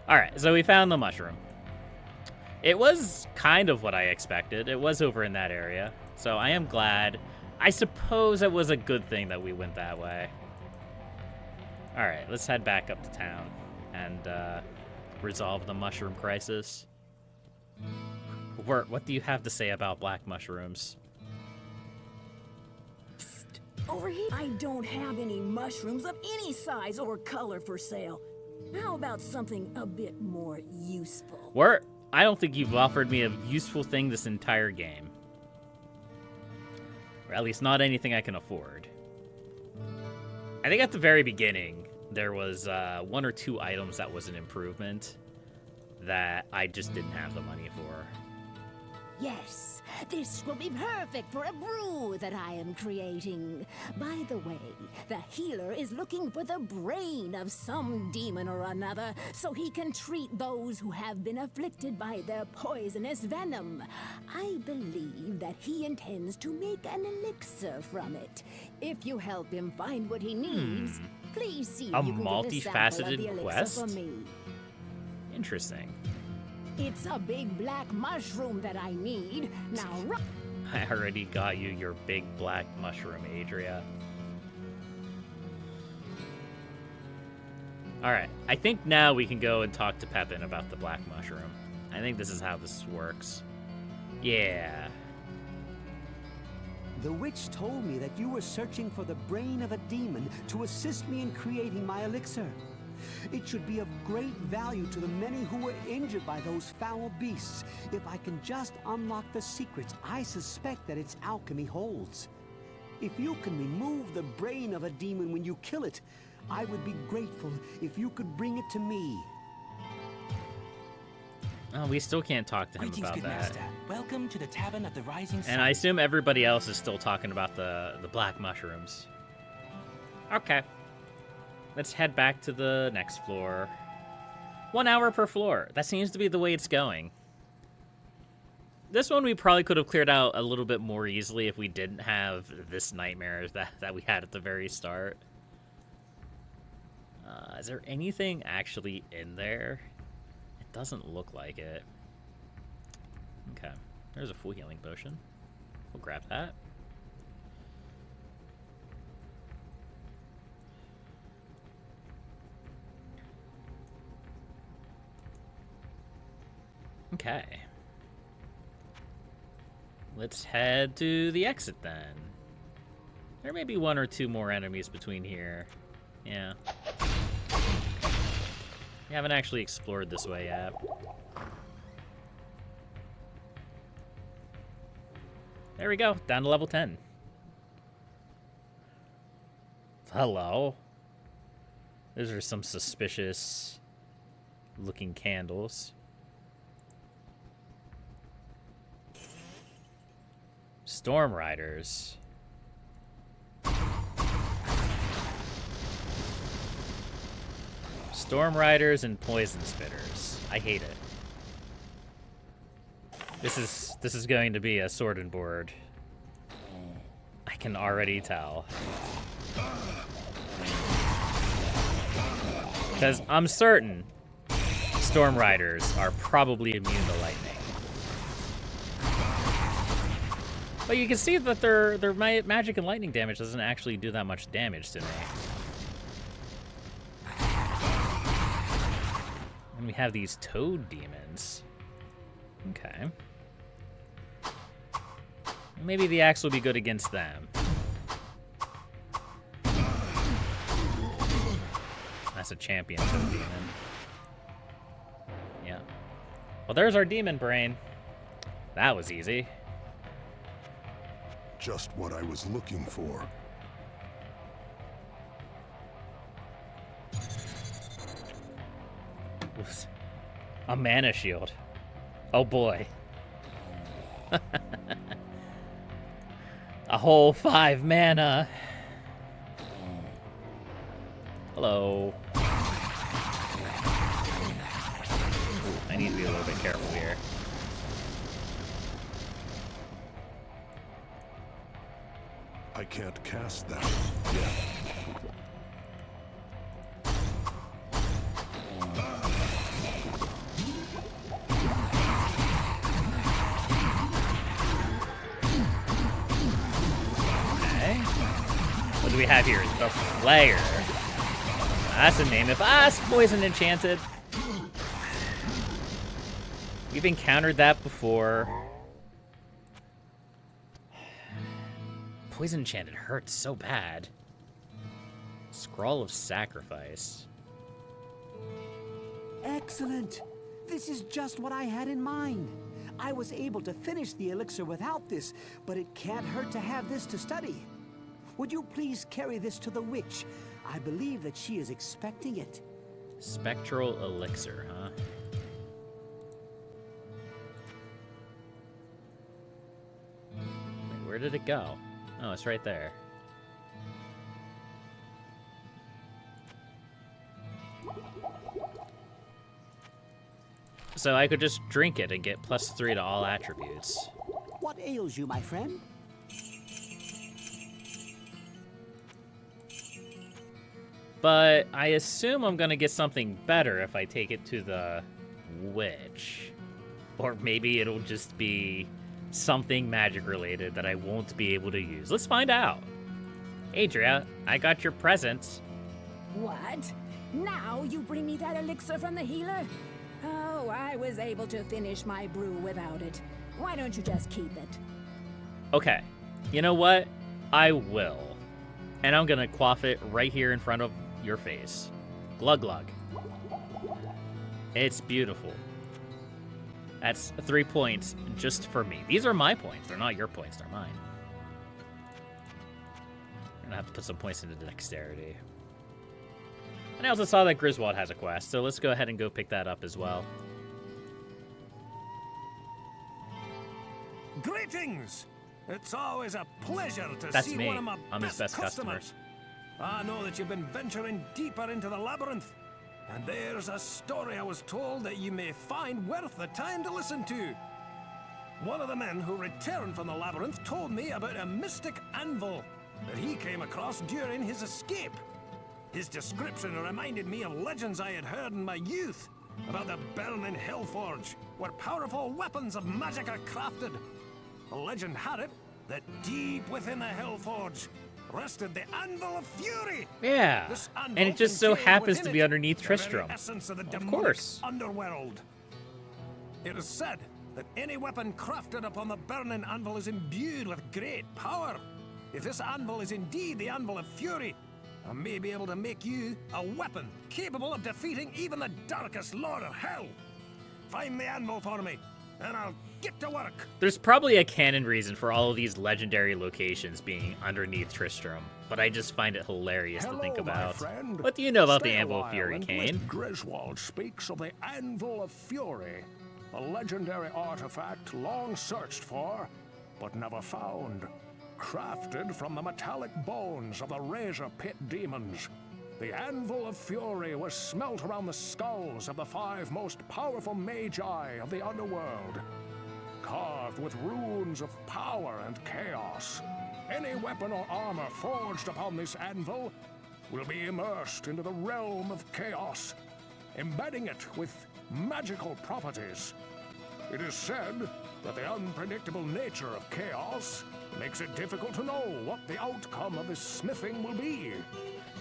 A: Alright, so we found the mushroom. It was kind of what I expected. It was over in that area. So I am glad. I suppose it was a good thing that we went that way. Alright, let's head back up to town and resolve the mushroom crisis. Wirt, what do you have to say about black mushrooms?
H: Over here, I don't have any mushrooms of any size or color for sale. How about something a bit more useful?
A: Wirt, I don't think you've offered me a useful thing this entire game. Or at least not anything I can afford. I think at the very beginning, there was 1 or 2 items that was an improvement that I just didn't have the money for.
F: Yes, this will be perfect for a brew that I am creating. By the way, the healer is looking for the brain of some demon or another so he can treat those who have been afflicted by their poisonous venom. I believe that he intends to make an elixir from it. If you help him find what he needs, please see if you can get a sample of the
A: multifaceted
F: elixir
A: quest?
F: for me.
A: Interesting.
F: It's a big black mushroom that I need. Now run.
A: I already got you your big black mushroom, Adria. Alright, I think now we can go and talk to Pepin about the black mushroom. I think this is how this works. Yeah.
E: The witch told me that you were searching for the brain of a demon to assist me in creating my elixir. It should be of great value to the many who were injured by those foul beasts. If I can just unlock the secrets I suspect that its alchemy holds. If you can remove the brain of a demon when you kill it, I would be grateful if you could bring it to me.
A: Oh, we still can't talk to him
G: Greetings,
A: about
G: good
A: that.
G: master. Welcome to the Tavern of the Rising Sun.
A: And I assume everybody else is still talking about the black mushrooms. Okay. Let's head back to the next floor. 1 hour per floor. That seems to be the way it's going. This one we probably could have cleared out a little bit more easily if we didn't have this nightmare that we had at the very start. Is there anything actually in there? It doesn't look like it. Okay. There's a full healing potion. We'll grab that. Okay. Let's head to the exit then. There may be 1 or 2 more enemies between here. Yeah. We haven't actually explored this way yet. There we go, down to level 10. Hello. Those are some suspicious looking candles. Storm Riders. Storm Riders and Poison Spitters. I hate it. This is going to be a sword and board. I can already tell. Because I'm certain Storm Riders are probably immune to lightning. But you can see that their magic and lightning damage doesn't actually do that much damage to me. And we have these toad demons. Okay. Maybe the axe will be good against them. That's a champion toad demon. Yeah. Well, there's our demon brain. That was easy.
C: Just what I was looking for.
A: A mana shield. Oh boy. A whole 5 mana. Hello. Ooh, I need to be a little bit careful here.
C: I can't cast that yet.
A: What do we have here? The Flare. That's a name. If Poison Enchanted. We've encountered that before. Poison Enchanted hurts so bad. Scroll of Sacrifice.
E: Excellent. This is just what I had in mind. I was able to finish the elixir without this, but it can't hurt to have this to study. Would you please carry this to the witch? I believe that she is expecting it.
A: Spectral Elixir, huh? Wait, where did it go? Oh, it's right there. So I could just drink it and get +3 to all attributes.
E: What ails you, my friend?
A: But I assume I'm gonna get something better if I take it to the witch. Or maybe it'll just be something magic related that I won't be able to use. Let's find out. Adria, I got your presents.
F: What? Now you bring me that elixir from the healer? Oh, I was able to finish my brew without it. Why don't you just keep it?
A: Okay, you know what? I will. And I'm gonna quaff it right here in front of your face. Glug glug. It's beautiful. That's 3 points just for me. These are my points. They're not your points. They're mine. I'm gonna have to put some points into dexterity. And I also saw that Griswold has a quest, so let's go ahead and go pick that up as well.
B: Greetings! It's always a pleasure to
A: That's
B: see
A: me.
B: one of my
A: I'm his best
B: customers. I know that you've been venturing deeper into the labyrinth, and there's a story I was told that you may find worth the time to listen to. One of the men who returned from the labyrinth told me about a mystic anvil that he came across during his escape. His description reminded me of legends I had heard in my youth about the burning Hellforge, where powerful weapons of magic are crafted. The legend had it that deep within the Hellforge rested the Anvil of Fury.
A: Yeah,
B: This anvil
A: and it just so
B: contained
A: happens
B: within
A: to be
B: it
A: underneath
B: the very
A: Tristram.
B: essence of the
A: Of
B: demonic
A: course.
B: underworld. It is said that any weapon crafted upon the burning anvil is imbued with great power. If this anvil is indeed the Anvil of Fury, I may be able to make you a weapon capable of defeating even the darkest lord of hell. Find the anvil for me, and I'll get to work.
A: There's probably a canon reason for all of these legendary locations being underneath Tristram, but I just find it hilarious to think
D: Hello, my
A: about.
D: friend.
A: What do you know about
D: Stay
A: the
D: a
A: Anvil of
D: while
A: Fury,
D: and
A: Kane?
D: let Griswold speaks of the Anvil of Fury, a legendary artifact long searched for, but never found. Crafted from the metallic bones of the Razor Pit demons, the Anvil of Fury was smelt around the skulls of the 5 most powerful magi of the underworld. Carved with runes of power and chaos, any weapon or armor forged upon this anvil will be immersed into the realm of chaos, embedding it with magical properties. It is said that the unpredictable nature of chaos makes it difficult to know what the outcome of this smithing will be.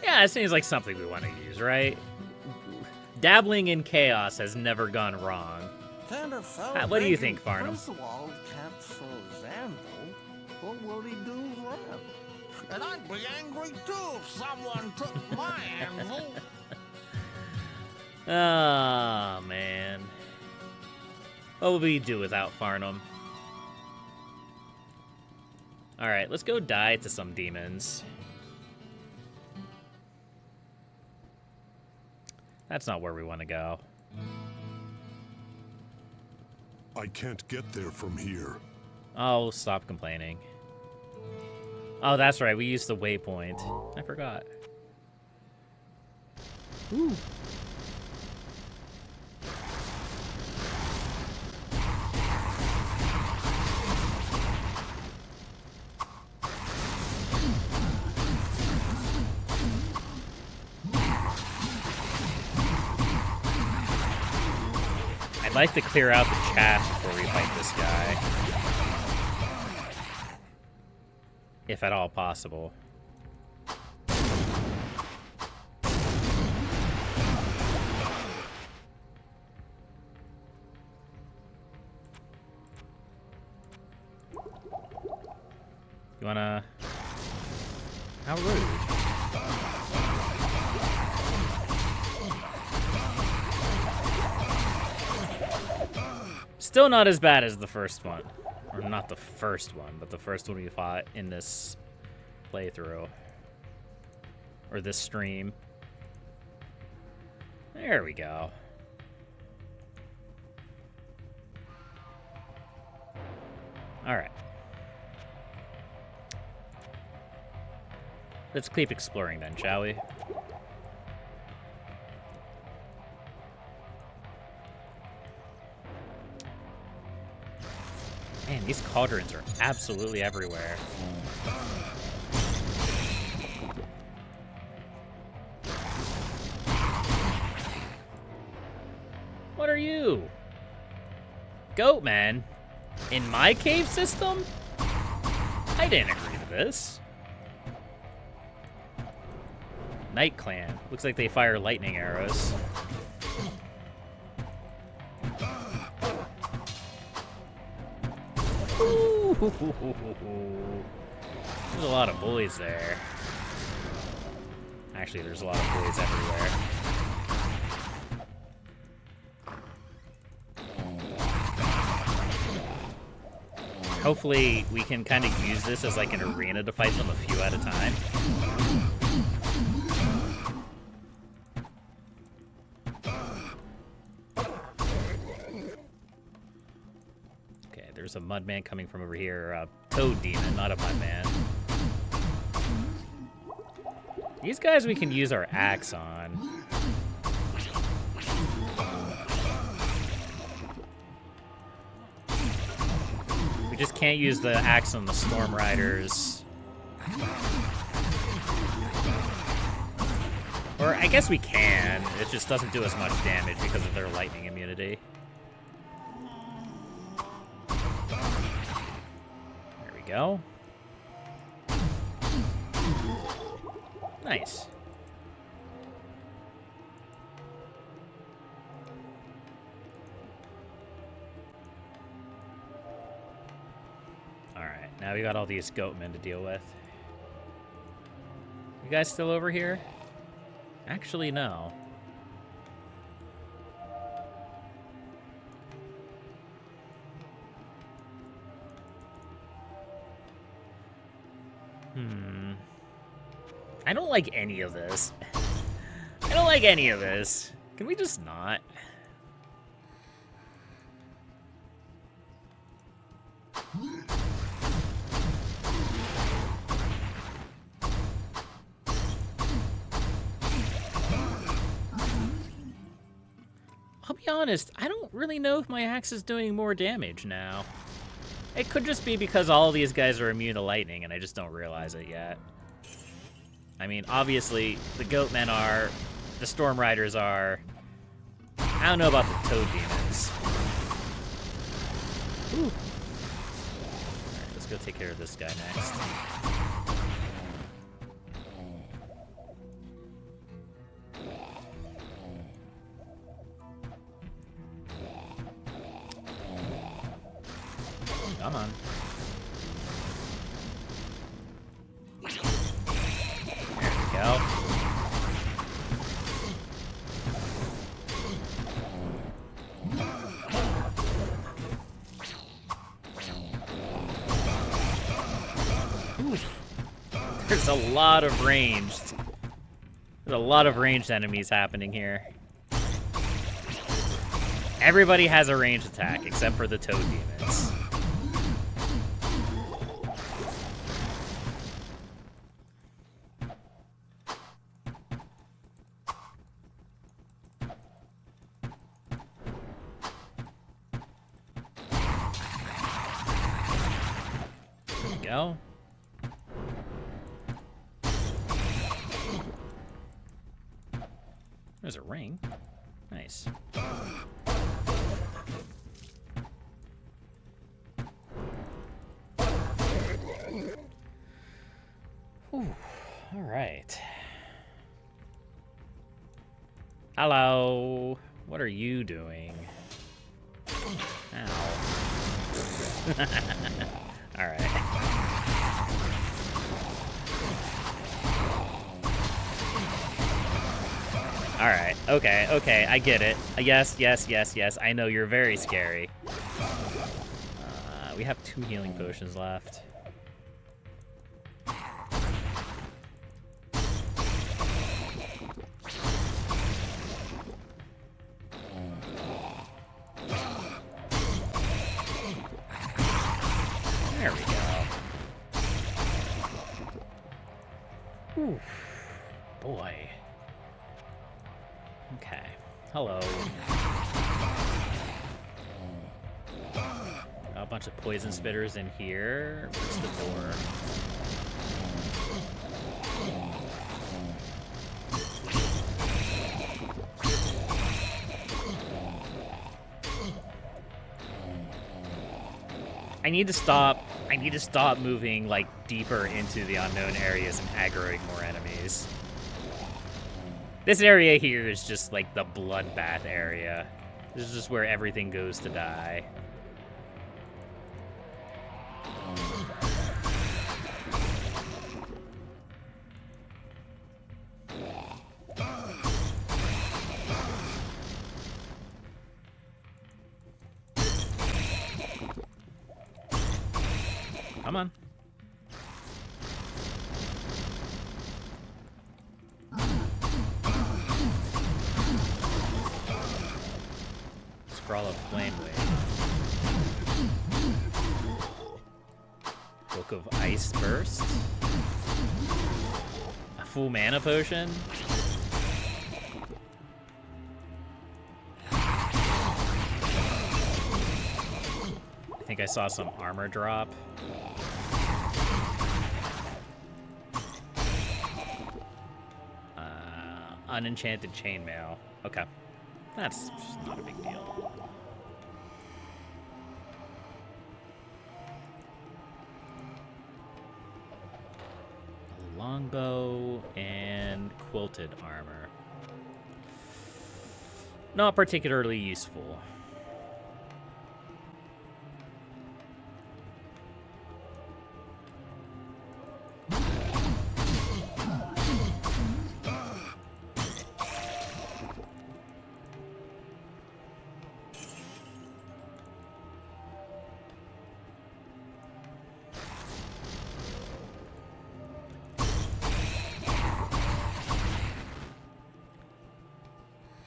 A: Yeah, it seems like something we want to use, right? Dabbling in chaos has never gone wrong. What do you think, Farnham?
D: Griswold captures Anvil. What will he do then? And I'd be angry too if someone took my anvil.
A: Oh, man. What would we do without Farnham? Alright, let's go die to some demons. That's not where we want to go.
C: I can't get there from here.
A: Oh, stop complaining. Oh, that's right, we used the waypoint. I forgot. Ooh. like to clear out the chaff before we fight this guy. If at all possible. You wanna... How rude. Still not as bad as the first one. Or not the first one, but the first one we fought in this playthrough. Or this stream. There we go. Alright. Let's keep exploring then, shall we? Man, these cauldrons are absolutely everywhere. What are you? Goat man? In my cave system? I didn't agree to this. Night Clan. Looks like they fire lightning arrows. Ooh. There's a lot of bullies there. Actually, there's a lot of bullies everywhere. Hopefully, we can kind of use this as like an arena to fight them a few at a time. There's a mudman coming from over here, a toad demon, not a mudman. These guys we can use our axe on. We just can't use the axe on the Storm Riders. Or I guess we can, it just doesn't do as much damage because of their lightning immunity. Go. Nice. Alright, now we got all these goatmen to deal with. You guys still over here? Actually, no. I don't like any of this. I don't like any of this. Can we just not? I'll be honest, I don't really know if my axe is doing more damage now. It could just be because all these guys are immune to lightning and I just don't realize it yet. I mean, obviously, the Goatmen are, the Storm Riders are. I don't know about the Toad Demons. Ooh. Alright, let's go take care of this guy next. Come on. Go. There's a lot of ranged. There's a lot of ranged enemies happening here. Everybody has a ranged attack except for the Toad Demons. Go. There's a ring. Nice. right. Hello. What are you doing? Ow. All right. All right. Okay. Okay. I get it. Yes. Yes. Yes. Yes. I know you're very scary. We have 2 healing potions left. There we go. Ooh, boy. Okay. Hello. Got a bunch of poison spitters in here. Where's the door? I need to stop moving like deeper into the unknown areas and aggroing more enemies. This area here is just like the bloodbath area. This is just where everything goes to die. Come on. Scroll of Flame Wave. Book of Ice Burst. A full mana potion. I think I saw some armor drop. Unenchanted chainmail. Okay. That's just not a big deal. A longbow and quilted armor. Not particularly useful.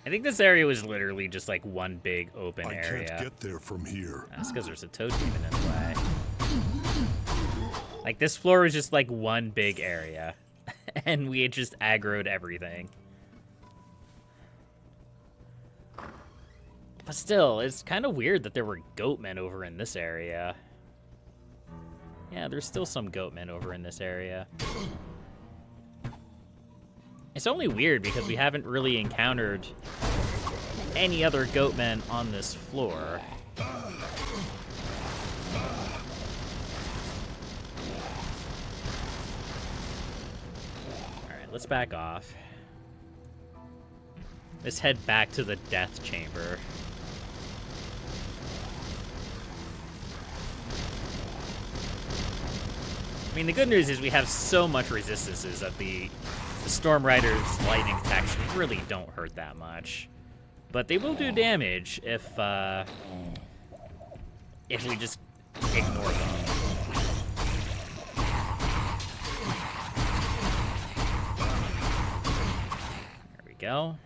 A: I think this area was literally just like one big open area.
C: I can't get there from here.
A: That's because there's a toad demon in the way. Like this floor was just like one big area, and we had just aggroed everything. But still, it's kind of weird that there were goatmen over in this area. Yeah, there's still some goatmen over in this area. It's only weird because we haven't really encountered any other goatmen on this floor. Alright, let's back off. Let's head back to the death chamber. I mean, the good news is we have so much resistances that the Storm Rider's lightning attacks really don't hurt that much. But they will do damage if we just ignore them. There we go.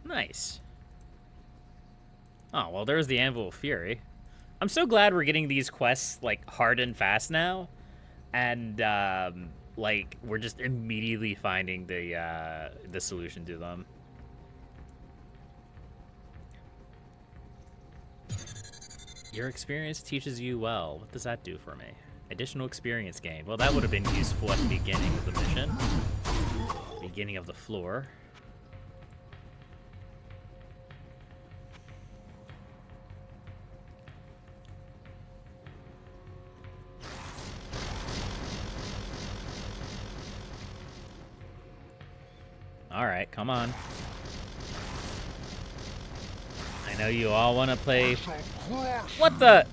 A: Nice. Oh, well, there's the Anvil of Fury. I'm so glad we're getting these quests, like, hard and fast now. And, like, we're just immediately finding the solution to them. Your experience teaches you well. What does that do for me? Additional experience gained. Well, that would have been useful at the beginning of the mission. Beginning of the floor. Alright, come on. I know you all want to play... What the...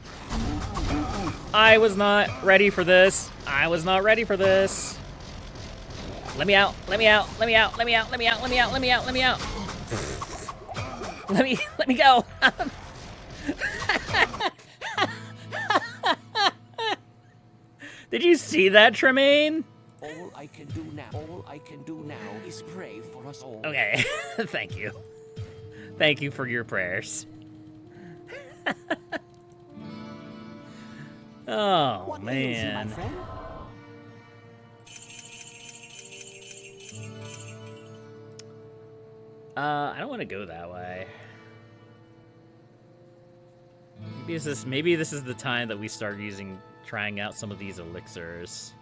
A: I was not ready for this. I was not ready for this. Let me out. Let me out. Let me out. Let me out. Let me out. Let me out. Let me out. Let me out. Let me go. Did you see that, Tremaine?
G: All I can do now is pray for us all.
A: Okay. Thank you. Thank you for your prayers. Oh,
E: What ails you, my
A: man.
E: friend?
A: I don't want to go that way. Maybe this is the time that we start trying out some of these elixirs.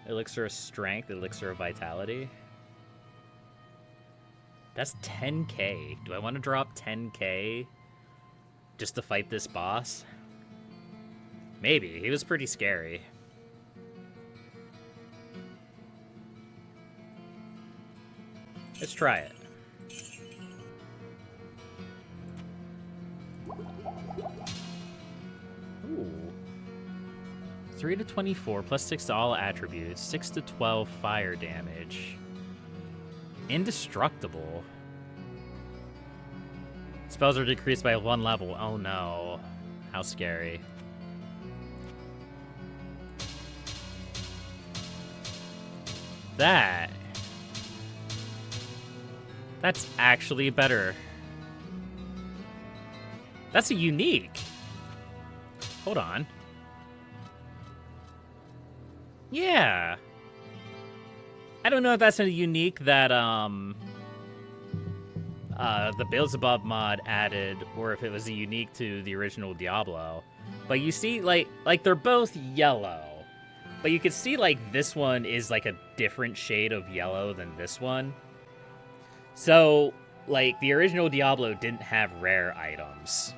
A: Elixir of Strength, Elixir of Vitality. That's 10k. Do I want to drop 10k just to fight this boss? Maybe. He was pretty scary. Let's try it. Ooh. 3 to 24, plus 6 to all attributes, 6 to 12 fire damage. Indestructible. Spells are decreased by 1 level. Oh no. How scary. That's actually better. That's a unique. Hold on. Yeah. I don't know if that's a unique that the Belzebub mod added, or if it was a unique to the original Diablo. But you see, like they're both yellow. But you can see, like, this one is, like, a different shade of yellow than this one. So, like, the original Diablo didn't have rare items.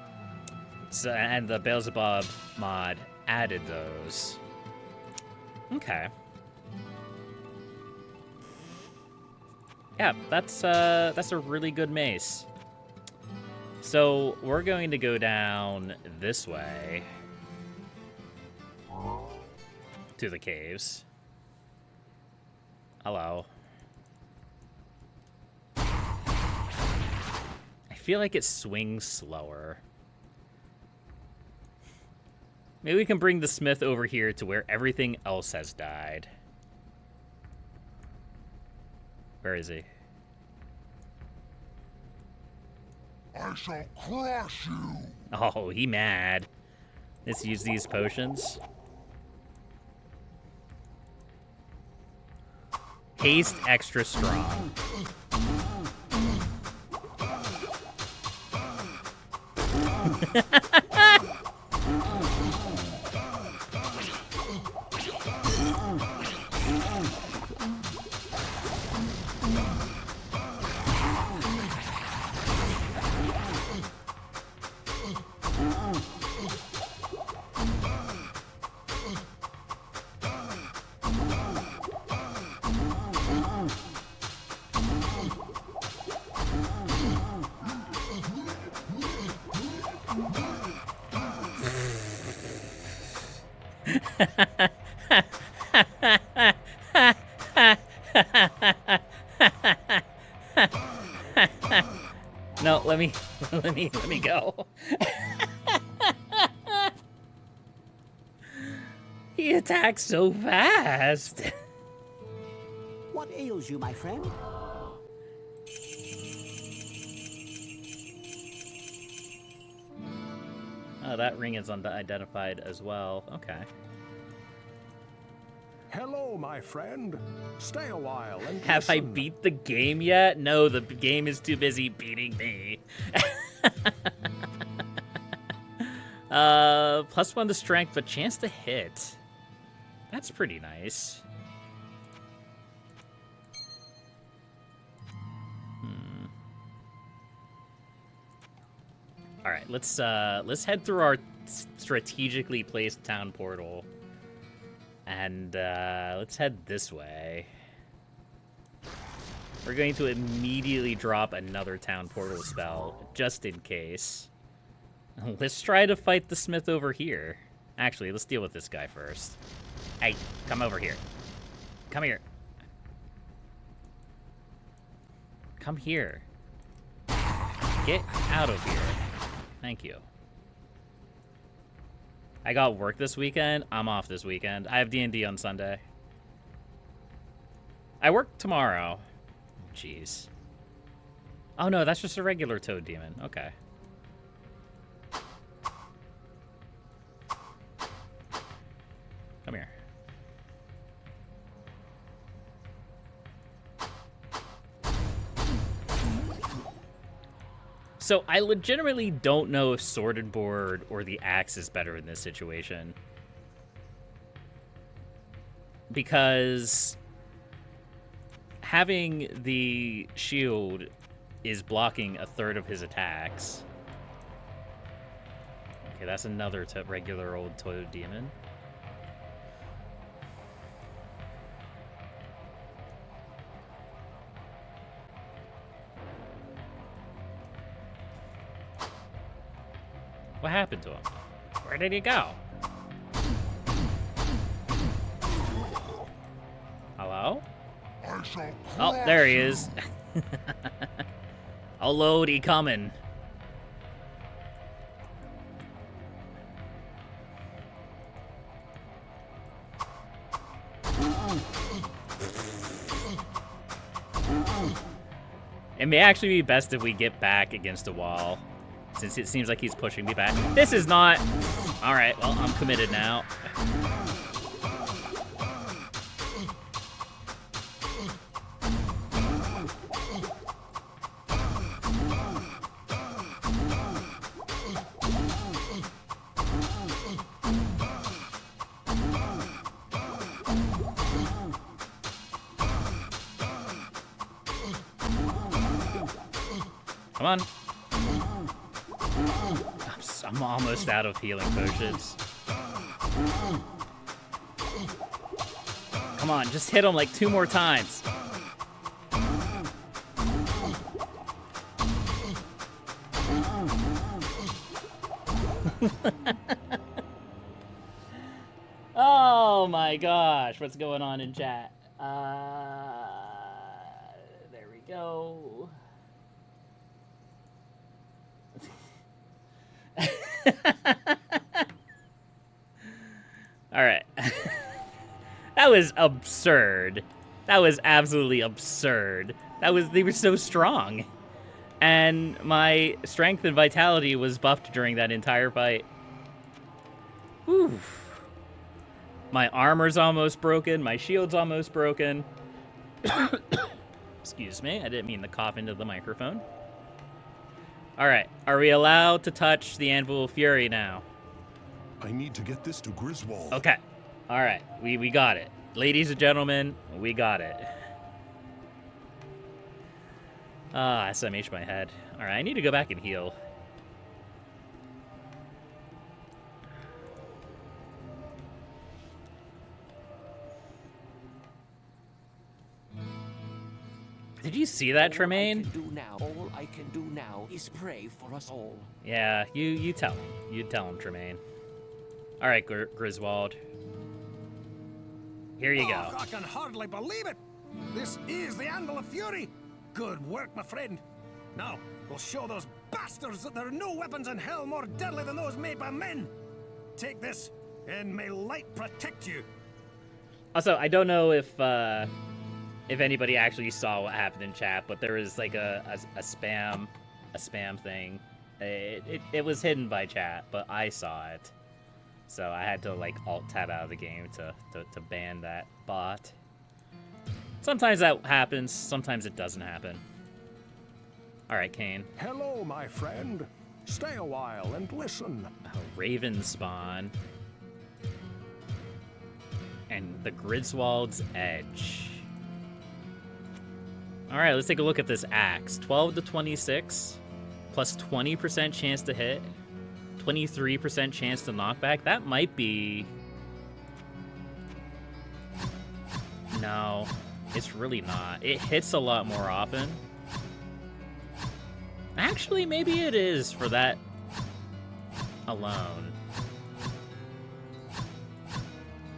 A: So, and the Belzebub mod added those. Okay. Yeah, that's a really good mace. So, we're going to go down this way. To the caves. Hello. I feel like it swings slower. Maybe we can bring the smith over here to where everything else has died. Where is he?
C: I shall crush you.
A: Oh, he mad. Let's use these potions. Haste extra strong. No, let me go. He attacks so fast.
E: What ails you, my friend?
A: Oh, that ring is unidentified as well. Okay.
B: Hello, my friend. Stay a while and
A: Have I
B: listen.
A: beat the game yet? No, the game is too busy beating me. +1 to strength, but chance to hit. That's pretty nice. All right, let's head through our strategically placed town portal, and let's head this way. We're going to immediately drop another town portal spell, just in case. Let's try to fight the smith over here. Actually, let's deal with this guy first. Hey, come over here. Come here. Come here. Get out of here. Thank you. I got work this weekend. I'm off this weekend. I have D&D on Sunday. I work tomorrow. Jeez. Oh no, that's just a regular toad demon. Okay. Come here. So I legitimately don't know if Sword and Board or the Axe is better in this situation. Because having the shield is blocking a third of his attacks. Okay, that's another regular old toad demon. What happened to him? Where did he go? Hello? Oh, there he is. A load coming. It may actually be best if we get back against a wall, since it seems like he's pushing me back. This is not... Alright, well, I'm committed now. Come on. I'm almost out of healing potions. Come on, just hit him like 2 more times. Oh my gosh, what's going on in chat? There we go. All right. That was absurd. That was absolutely absurd. They were so strong. And my strength and vitality was buffed during that entire fight. Whew. My armor's almost broken. My shield's almost broken. Excuse me. I didn't mean to cough into the microphone. All right. Are we allowed to touch the Anvil of Fury now?
C: I need to get this to Griswold.
A: Okay. All right. We got it. Ladies and gentlemen, we got it. Ah, SMH my head. All right. I need to go back and heal. Did you see that, Tremaine?
I: All I can do now is pray for us all.
A: Yeah, you tell him. You tell him, Tremaine. All right, Griswold. Here you go.
B: I can hardly believe it. This is the Anvil of Fury. Good work, my friend. Now, we'll show those bastards that there are no weapons in hell more deadly than those made by men. Take this, and may light protect you.
A: Also, I don't know if anybody actually saw what happened in chat, but there was like a spam thing. It was hidden by chat, but I saw it. So I had to like alt-tab out of the game to ban that bot. Sometimes that happens, sometimes it doesn't happen. All right, Kane.
B: Hello, my friend. Stay a while and listen.
A: Oh, Raven spawn. And the Griswold's Edge. Alright, let's take a look at this axe. 12 to 26, plus 20% chance to hit, 23% chance to knock back. That might be... No, it's really not. It hits a lot more often. Actually, maybe it is for that alone.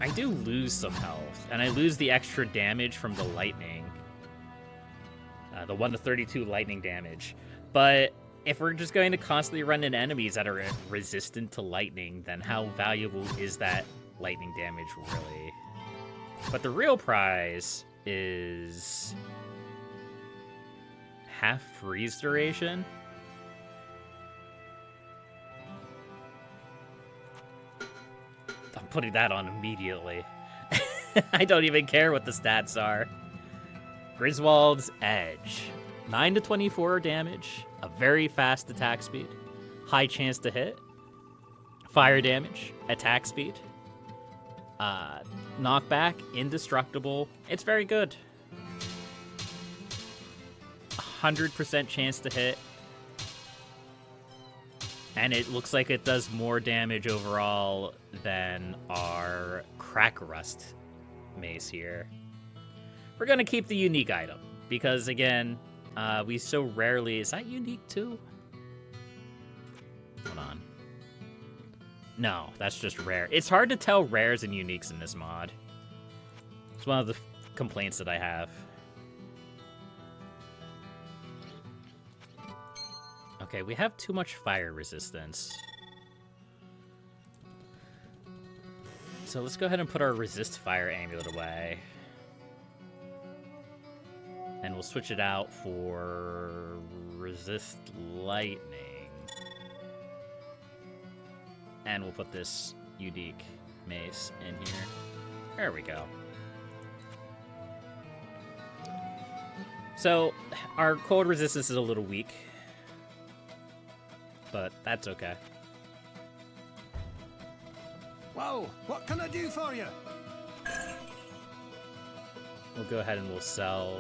A: I do lose some health, and I lose the extra damage from the lightning. The 1 to 32 lightning damage. But if we're just going to constantly run into enemies that are resistant to lightning, then how valuable is that lightning damage really? But the real prize is half freeze duration. I'm putting that on immediately. I don't even care what the stats are. Griswold's Edge. 9 to 24 damage, a very fast attack speed, high chance to hit, fire damage, attack speed, knockback, indestructible. It's very good. 100% chance to hit. And it looks like it does more damage overall than our Crack Rust mace here. We're going to keep the unique item because, again, we so rarely... Is that unique too? Hold on. No, that's just rare. It's hard to tell rares and uniques in this mod. It's one of the complaints that I have. Okay, we have too much fire resistance. So let's go ahead and put our resist fire amulet away. And we'll switch it out for resist lightning. And we'll put this unique mace in here. There we go. So our cold resistance is a little weak, but that's okay.
B: Whoa, what can I do for you?
A: We'll go ahead and we'll sell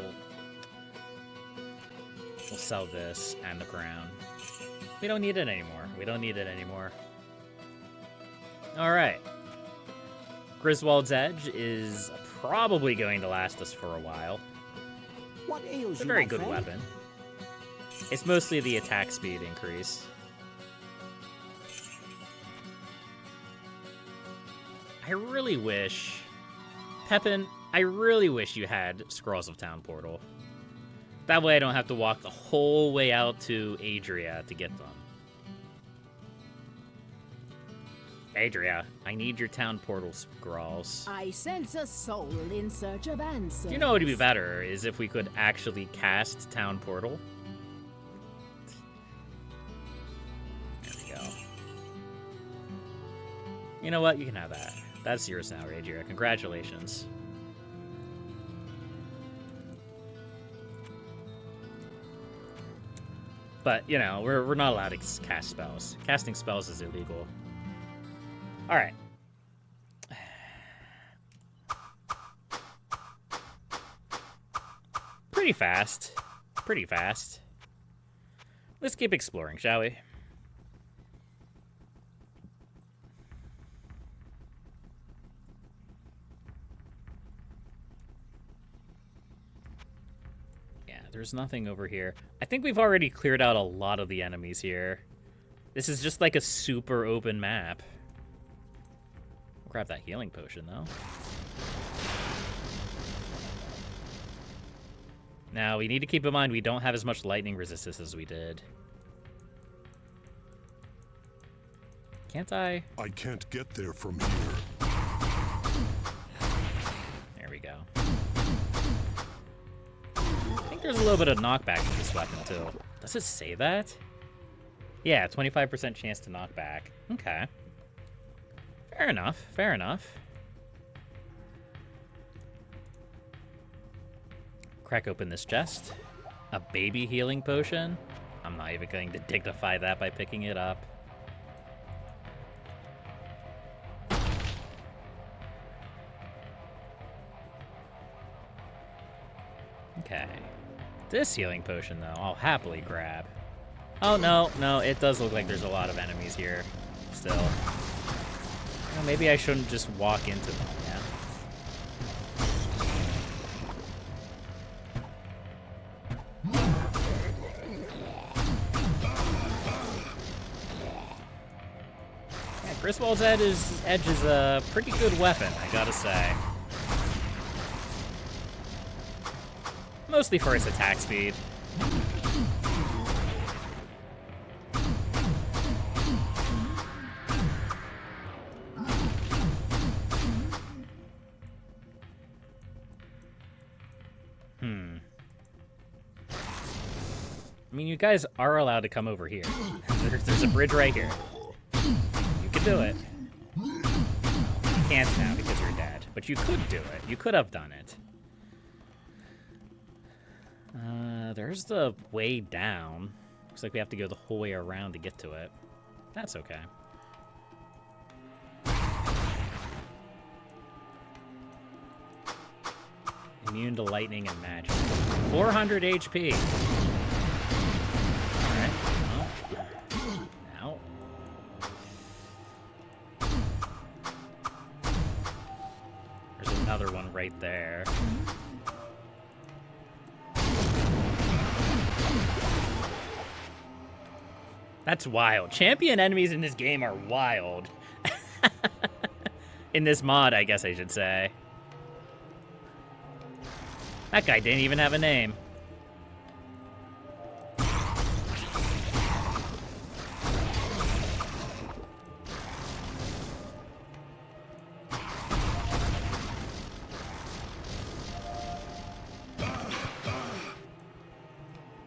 A: this and the crown. We don't need it anymore. We don't need it anymore. All right. Griswold's Edge is probably going to last us for a while.
E: What ails
A: It's a
E: you,
A: very
E: my
A: good
E: friend?
A: weapon. It's mostly the attack speed increase. I really wish... Pepin, I really wish you had Scrolls of Town Portal. That way I don't have to walk the whole way out to Adria to get them. Adria, I need your town portal scrolls.
F: I sense a soul in search of answers.
A: You know what would be better is if we could actually cast town portal. There we go. You know what? You can have that. That's yours now, Adria. Congratulations. But, you know, we're not allowed to cast spells. Casting spells is illegal. All right. Pretty fast. Pretty fast. Let's keep exploring, shall we? There's nothing over here. I think we've already cleared out a lot of the enemies here. This is just like a super open map. We'll grab that healing potion, though. Now, we need to keep in mind we don't have as much lightning resistance as we did. Can't I?
C: I can't get there from here.
A: There we go. I think there's a little bit of knockback with this weapon, too. Does it say that? Yeah, 25% chance to knock back. Okay. Fair enough, fair enough. Crack open this chest. A baby healing potion. I'm not even going to dignify that by picking it up. Okay. This healing potion, though, I'll happily grab. Oh, no, no, it does look like there's a lot of enemies here still. Well, maybe I shouldn't just walk into them, yeah? Yeah, Griswold's edge is a pretty good weapon, I gotta say. Mostly for its attack speed. I mean, you guys are allowed to come over here. There's a bridge right here. You can do it. You can't now because you're dead, but you could do it. You could have done it. There's the way down. Looks like we have to go the whole way around to get to it. That's okay. Immune to lightning and magic. 400 HP. Alright. Now. There's another one right there. That's wild. Champion enemies in this game are wild. In this mod, I guess I should say. That guy didn't even have a name.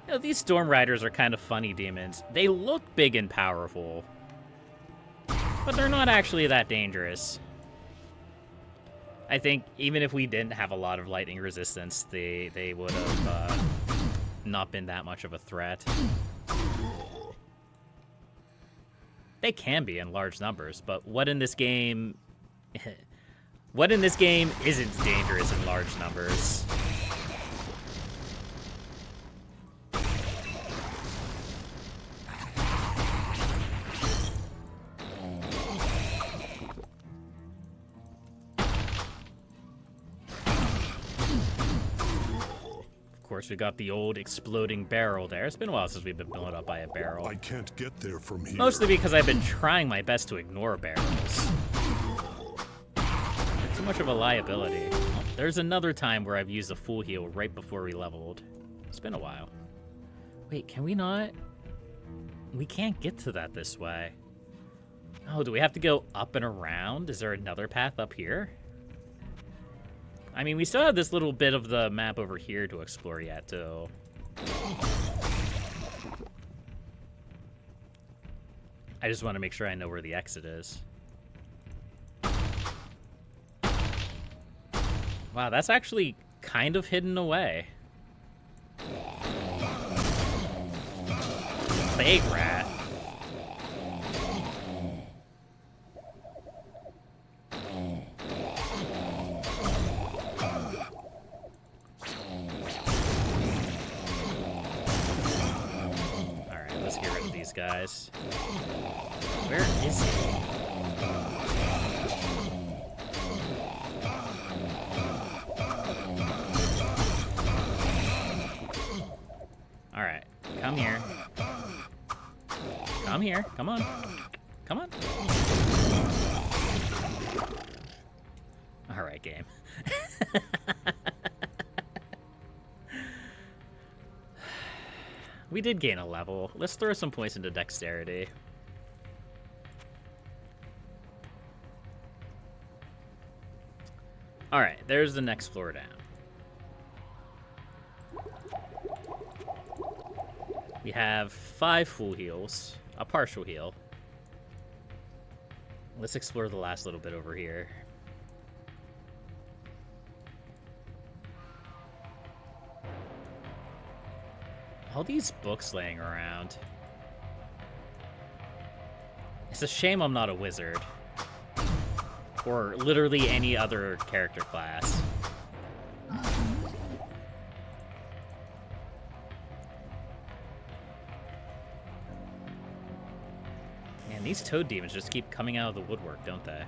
A: You know, these Storm Riders are kind of funny demons. They look big and powerful, but they're not actually that dangerous. I think even if we didn't have a lot of lightning resistance, they would have not been that much of a threat. They can be in large numbers, but what in this game isn't dangerous in large numbers? Of course, we got the old exploding barrel there. It's been a while since we've been blown up by a barrel.
C: I can't get there from here.
A: Mostly because I've been trying my best to ignore barrels. They're too much of a liability. Oh, there's another time where I've used a full heal right before we leveled. It's been a while. Wait, can we not? We can't get to that this way. Oh, do we have to go up and around? Is there another path up here? I mean, we still have this little bit of the map over here to explore yet, too. I just want to make sure I know where the exit is. Wow, that's actually kind of hidden away. Plague rat. Guys. Where is he? Alright, come here. Come here, come on. Come on. Alright, game. We did gain a level. Let's throw some points into dexterity. Alright, there's the next floor down. We have 5 full heals, a partial heal. Let's explore the last little bit over here. All these books laying around. It's a shame I'm not a wizard. Or literally any other character class. Man, these toad demons just keep coming out of the woodwork, don't they?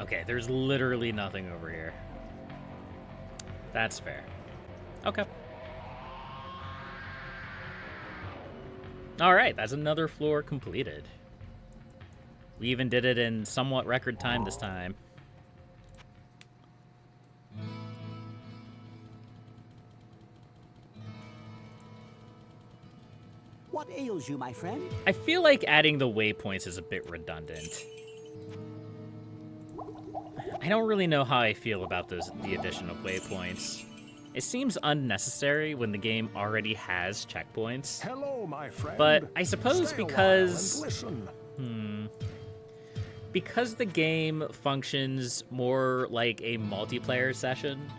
A: Okay, there's literally nothing over here. That's fair. Okay. Alright, that's another floor completed. We even did it in somewhat record time this time.
E: What ails you, my friend?
A: I feel like adding the waypoints is a bit redundant. I don't really know how I feel about the addition of waypoints. It seems unnecessary when the game already has checkpoints.
B: Hello, my friend.
A: But I suppose
B: Stay a
A: because...
B: while and listen.
A: Because the game functions more like a multiplayer session,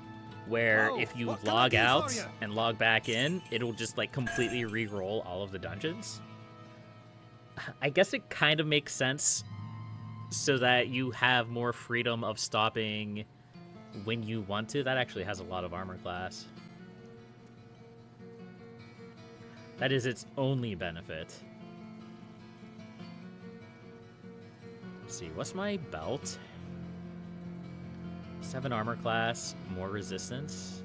A: where
B: Oh,
A: if you
B: what can I
A: log
B: do for
A: out
B: you?
A: and log back in, it'll just like completely re-roll all of the dungeons. I guess it kind of makes sense so that you have more freedom of stopping when you want to. That actually has a lot of armor class. That is its only benefit. Let's see, what's my belt? 7 armor class, more resistance.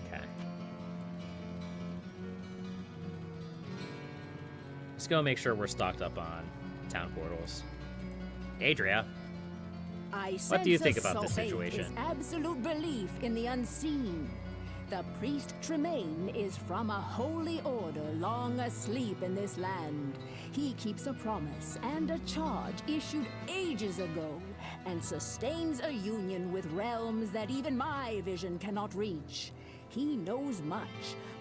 A: Okay. Let's go make sure we're stocked up on town portals. Adria, what do you think about this situation?
F: Is absolute belief in the unseen. The priest Tremaine is from a holy order long asleep in this land. He keeps a promise and a charge issued ages ago, and sustains a union with realms that even my vision cannot reach. He knows much,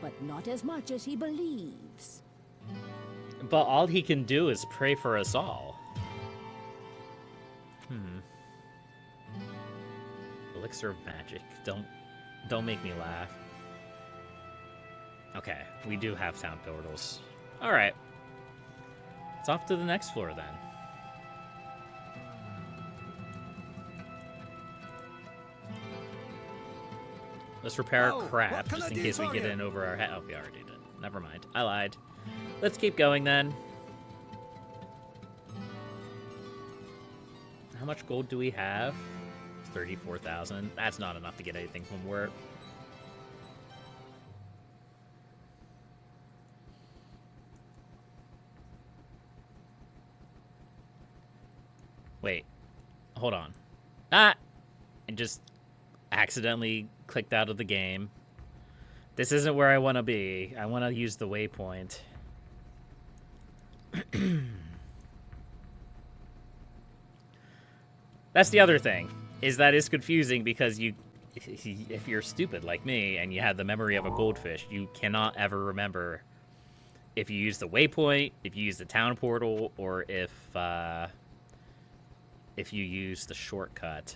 F: but not as much as he believes.
A: But all he can do is pray for us all. Elixir of magic. Don't make me laugh. Okay, we do have town portals. Alright. It's off to the next floor then. Let's repair our crap, just in case we get in over our head. Oh, we already did. Never mind. I lied. Let's keep going then. How much gold do we have? 34,000. That's not enough to get anything from work. Wait. Hold on. Ah! I just accidentally clicked out of the game. This isn't where I want to be. I want to use the waypoint. That's the other thing, is that it's confusing because if you're stupid like me and you have the memory of a goldfish, you cannot ever remember if you use the waypoint, if you use the town portal, or if you use the shortcut.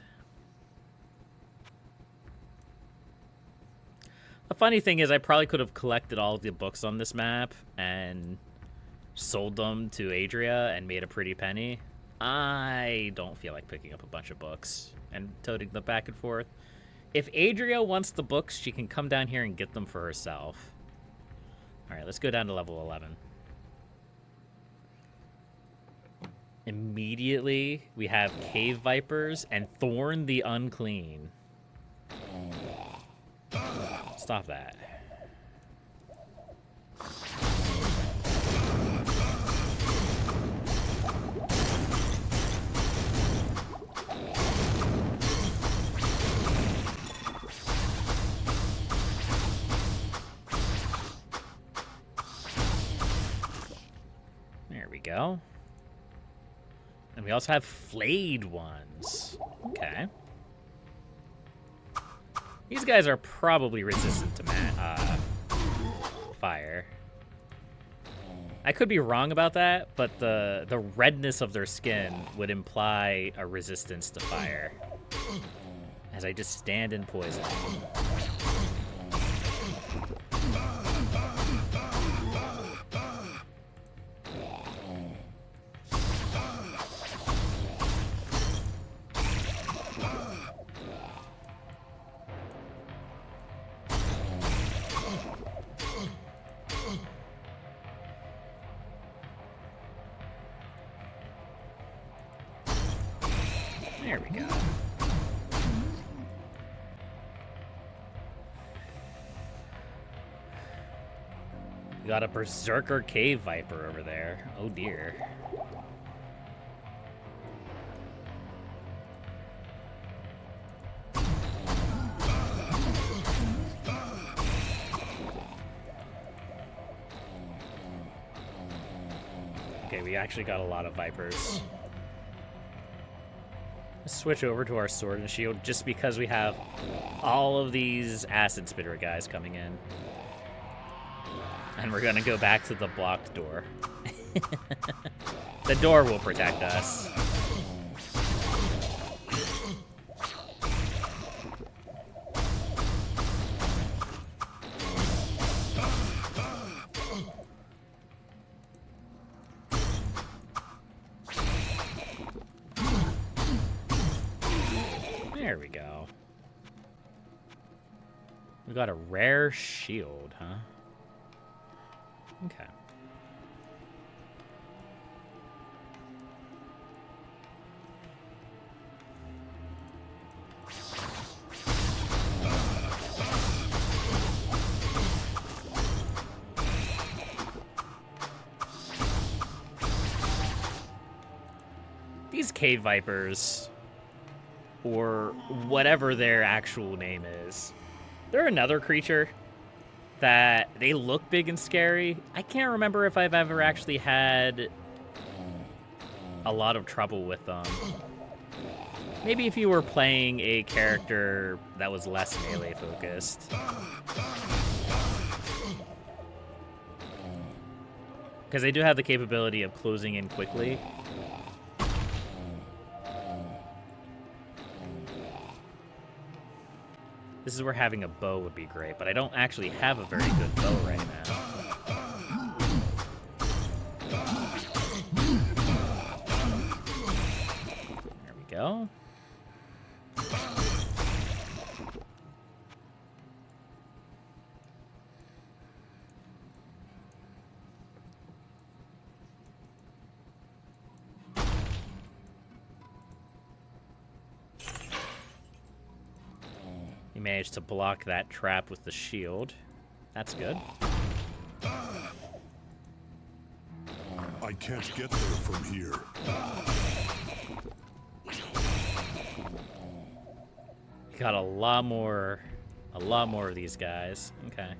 A: The funny thing is I probably could have collected all of the books on this map and sold them to Adria and made a pretty penny. I don't feel like picking up a bunch of books and toting them back and forth. If Adria wants the books, she can come down here and get them for herself. Alright, let's go down to level 11. Immediately, we have Cave Vipers and Thorn the Unclean. Stop that. There we go. And we also have flayed ones. Okay. These guys are probably resistant to fire. I could be wrong about that, but the redness of their skin would imply a resistance to fire. As I just stand in poison. There we go. We got a Berserker Cave Viper over there. Oh dear. Okay, we actually got a lot of Vipers. Let's switch over to our Sword and Shield just because we have all of these Acid Spitter guys coming in. And we're gonna go back to the blocked door. The door will protect us. There we go. We got a rare shield, huh? Okay. These cave vipers, or whatever their actual name is, they're another creature that they look big and scary. I can't remember if I've ever actually had a lot of trouble with them. Maybe if you were playing a character that was less melee focused. Because they do have the capability of closing in quickly. This is where having a bow would be great, but I don't actually have a very good bow right now. There we go. You managed to block that trap with the shield. That's good.
C: I can't get there from here.
A: Got a lot more of these guys. Okay.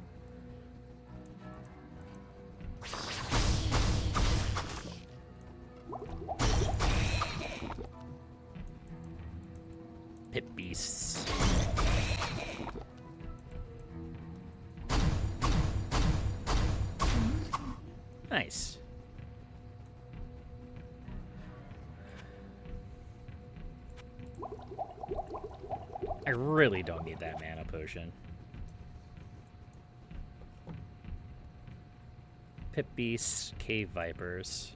A: Pit beasts. Nice. I really don't need that mana potion. Pit beasts, cave vipers.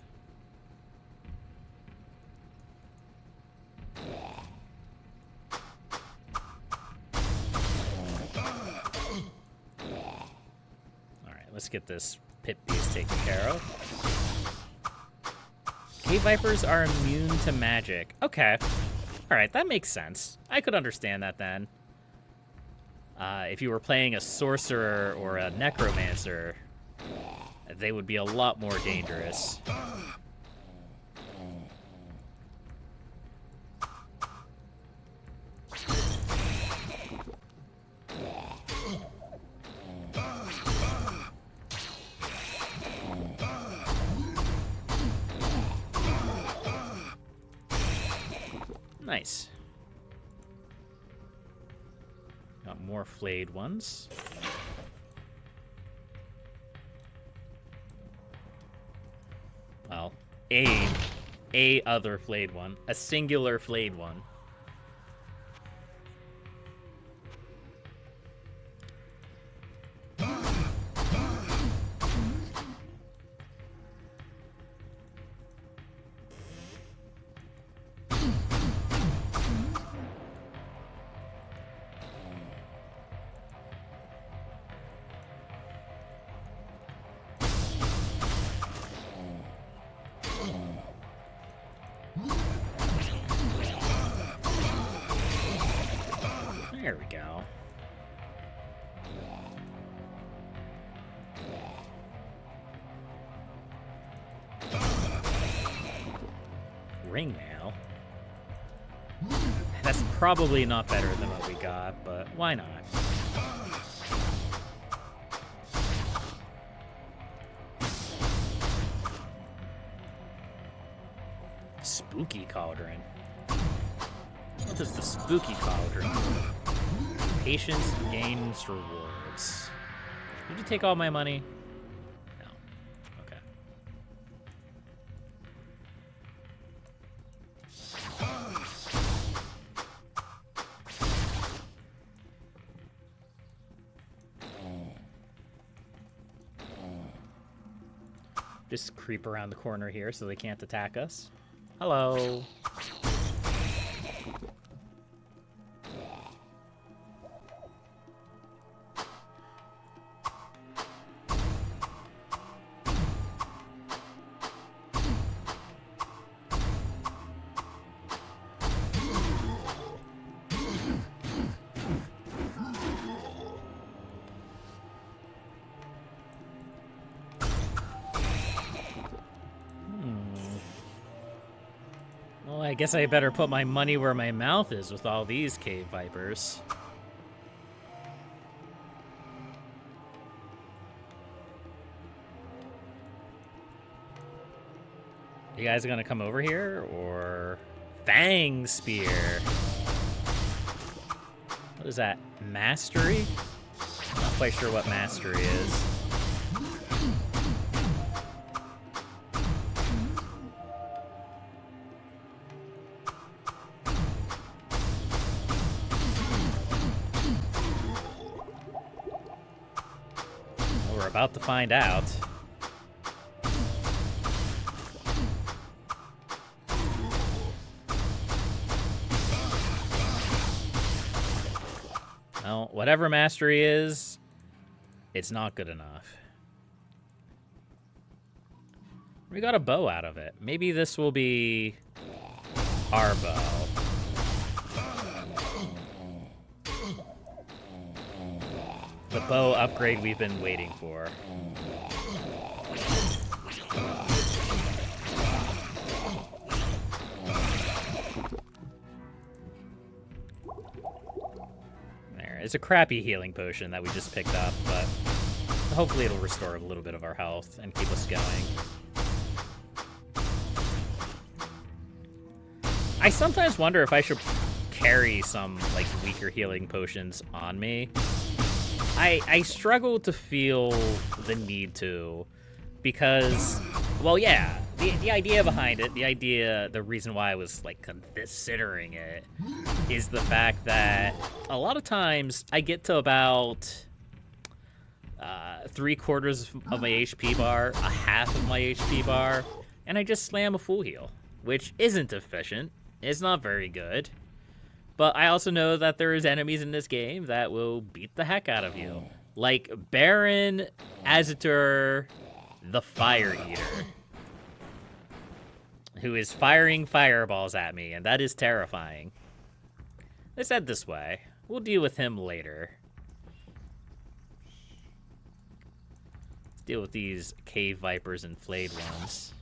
A: Alright, let's get this pit beast taken care of. Cave vipers are immune to magic. Okay. Alright, that makes sense. I could understand that then. If you were playing a sorcerer or a necromancer, they would be a lot more dangerous. Nice. Got more flayed ones. Well, a other flayed one. A singular flayed one. go. Ring mail. That's probably not better than what we got, but why not? Spooky cauldron. What does the spooky cauldron do? Patience gains rewards. Did you take all my money? No. Okay. Just creep around the corner here so they can't attack us. Hello. Well, I guess I better put my money where my mouth is with all these cave vipers. You guys are gonna come over here, or Fang Spear? What is that? Mastery? Not quite sure what mastery is. Well, we're about to find out. Well, whatever mastery is, it's not good enough. We got a bow out of it. Maybe this will be our bow. The bow upgrade we've been waiting for. It's a crappy healing potion that we just picked up, but hopefully it'll restore a little bit of our health and keep us going. I sometimes wonder if I should carry some, like, weaker healing potions on me. I struggle to feel the need to, because, well, yeah, the idea behind it, the reason why I was, like, considering it, is the fact that a lot of times I get to about 3/4 of my HP bar, a half of my HP bar, and I just slam a full heal, which isn't efficient. It's not very good. But I also know that there is enemies in this game that will beat the heck out of you. Like Baron Azitur the Fire Eater, who is firing fireballs at me, and that is terrifying. Let's head this way. We'll deal with him later. Let's deal with these cave vipers and flayed ones.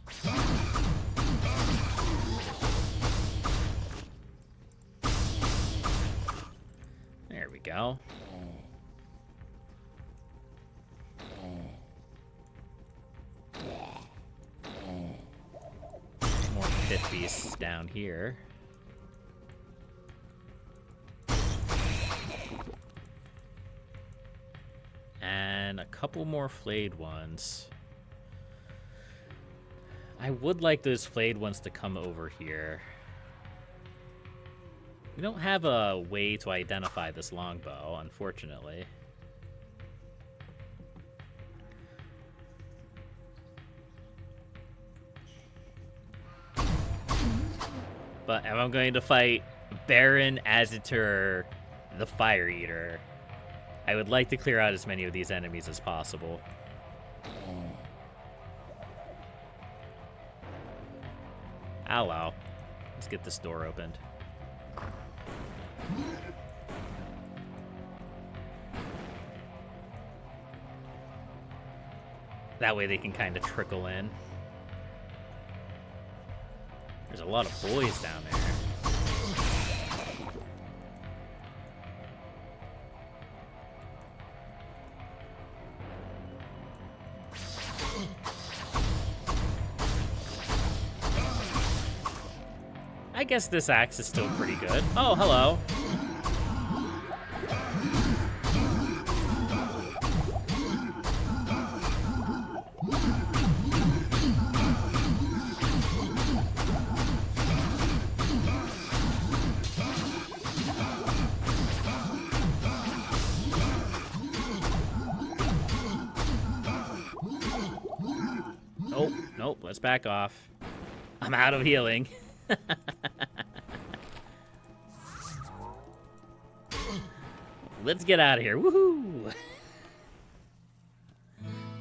A: There we go. More pit beasts down here. And a couple more flayed ones. I would like those flayed ones to come over here. We don't have a way to identify this longbow, unfortunately. But if I'm going to fight Baron Azitur the Fire Eater, I would like to clear out as many of these enemies as possible. Hello. Let's get this door opened. That way they can kind of trickle in. There's a lot of boys down there. I guess this axe is still pretty good. Oh, hello. Nope, nope, let's back off. I'm out of healing. Let's get out of here. Woohoo!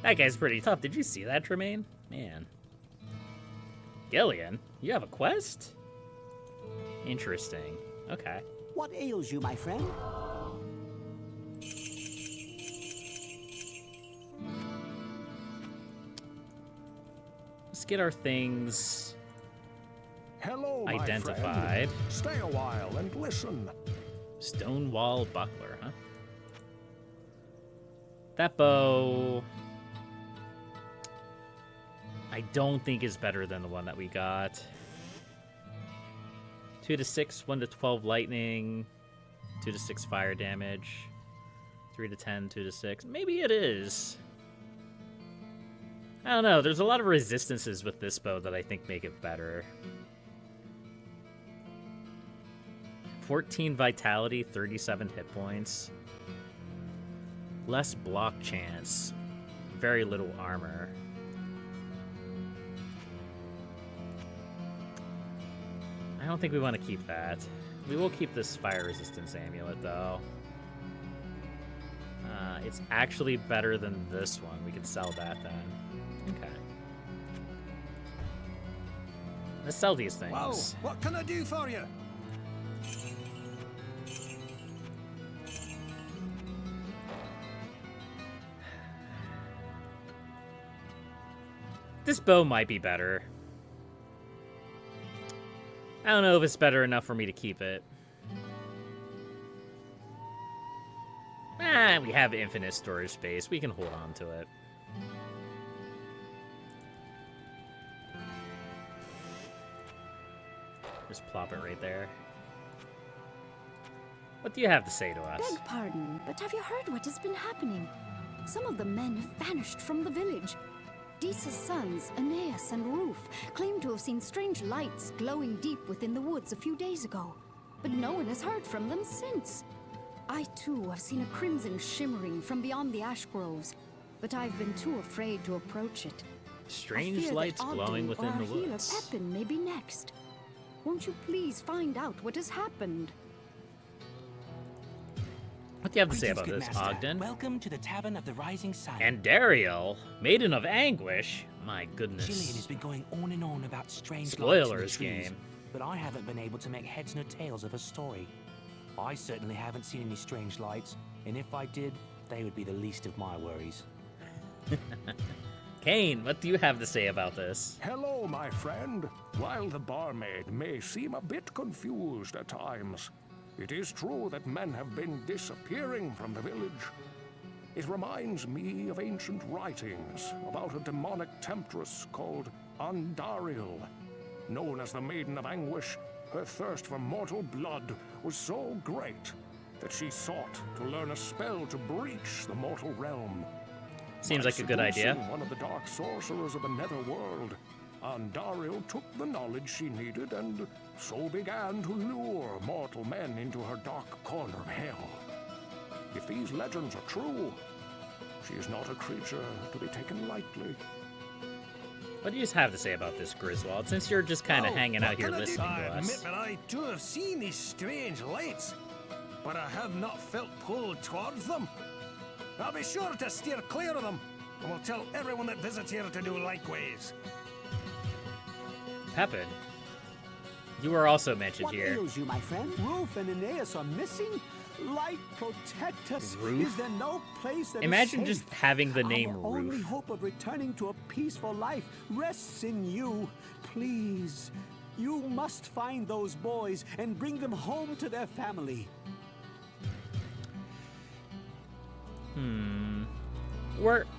A: That guy's pretty tough. Did you see that, Tremaine? Man. Gillian, you have a quest? Interesting. Okay.
E: What ails you, my friend?
A: Let's get our things
B: Hello, my
A: identified.
B: friend. Stay a while and listen.
A: Stonewall buckler, huh? That bow, I don't think is better than the one that we got. 2 to 6, 1 to 12 lightning, 2 to 6 fire damage, 3 to 10, 2 to 6. Maybe it is. I don't know. There's a lot of resistances with this bow that I think make it better. 14 vitality, 37 hit points. Less block chance. Very little armor. I don't think we want to keep that. We will keep this fire resistance amulet, though. It's actually better than this one. We could sell that then. Okay. Let's sell these things.
B: Whoa, what can I do for you?
A: This bow might be better. I don't know if it's better enough for me to keep it. We have infinite storage space. We can hold on to it. Just plop it right there. What do you have to say to us?
F: Beg pardon, but have you heard what has been happening? Some of the men have vanished from the village. Deesa's sons, Aeneas and Ruf, claim to have seen strange lights glowing deep within the woods a few days ago, but no one has heard from them since. I, too, have seen a crimson shimmering from beyond the ash groves, but I've been too afraid to approach it.
A: Strange lights glowing within the woods.
F: Healer Pepin may be next. Won't you please find out what has happened?
A: What do you have to say
G: Greetings,
A: about
G: good
A: this,
G: master.
A: Ogden?
G: Welcome to the Tavern of the Rising Sun.
A: And Dariel, Maiden of Anguish. My
G: Gillian
A: goodness.
G: has been going on and on about strange lights in the
A: Spoilers
G: trees,
A: game.
G: but I haven't been able to make heads nor tails of her story. I certainly haven't seen any strange lights, and if I did, they would be the least of my worries.
A: Kane, what do you have to say about this?
B: Hello, my friend. While the barmaid may seem a bit confused at times, it is true that men have been disappearing from the village. It reminds me of ancient writings about a demonic temptress called Andariel. Known as the Maiden of Anguish, her thirst for mortal blood was so great that she sought to learn a spell to breach the mortal realm.
A: Seems like a good idea.
B: Seducing one of the dark sorcerers of the netherworld, Andariel took the knowledge she needed and so began to lure mortal men into her dark corner of hell. If these legends are true, she is not a creature to be taken lightly.
A: What do you have to say about this, Griswold, since you're just kind of hanging out here listening to
B: I admit
A: us?
B: that I too have seen these strange lights, but I have not felt pulled towards them. I'll be sure to steer clear of them, and will tell everyone that visits here to do likewise.
A: Pepin, you are also mentioned
E: What
A: here.
E: ails you, my friend? Ruf and Aeneas are missing? Light, protect us.
A: Roof?
E: Is there no place that is
A: Imagine
E: safe?
A: just having the name
E: Our only
A: Roof.
E: hope of returning to a peaceful life rests in you. Please, you must find those boys and bring them home to their family.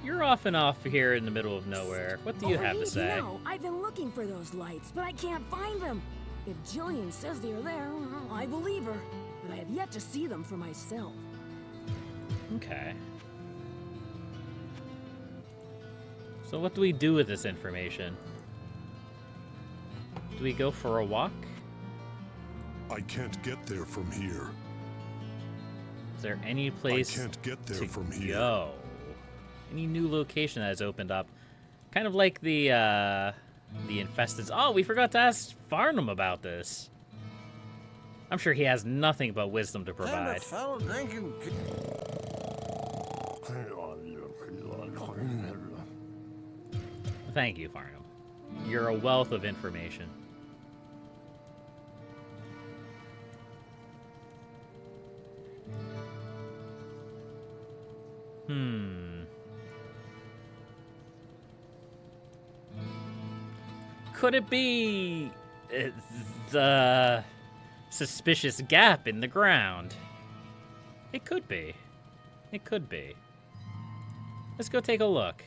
A: You're off and off here in the middle of nowhere. What do you have to
H: Overheat,
A: say?
H: You know, I've been looking for those lights, but I can't find them. If Jillian says they are there, well, I believe her. But I have yet to see them for myself.
A: Okay. So what do we do with this information? Do we go for a walk?
C: I can't get there from here.
A: Is there any place
C: I can't get there
A: to
C: from here.
A: go? Any new location that has opened up? Kind of like the infesteds. Oh, we forgot to ask Farnham about this. I'm sure he has nothing but wisdom to
D: And a
A: provide.
D: fellow drinking.
A: Thank you, Farnham. You're a wealth of information. Could it be the suspicious gap in the ground? It could be. It could be. Let's go take a look.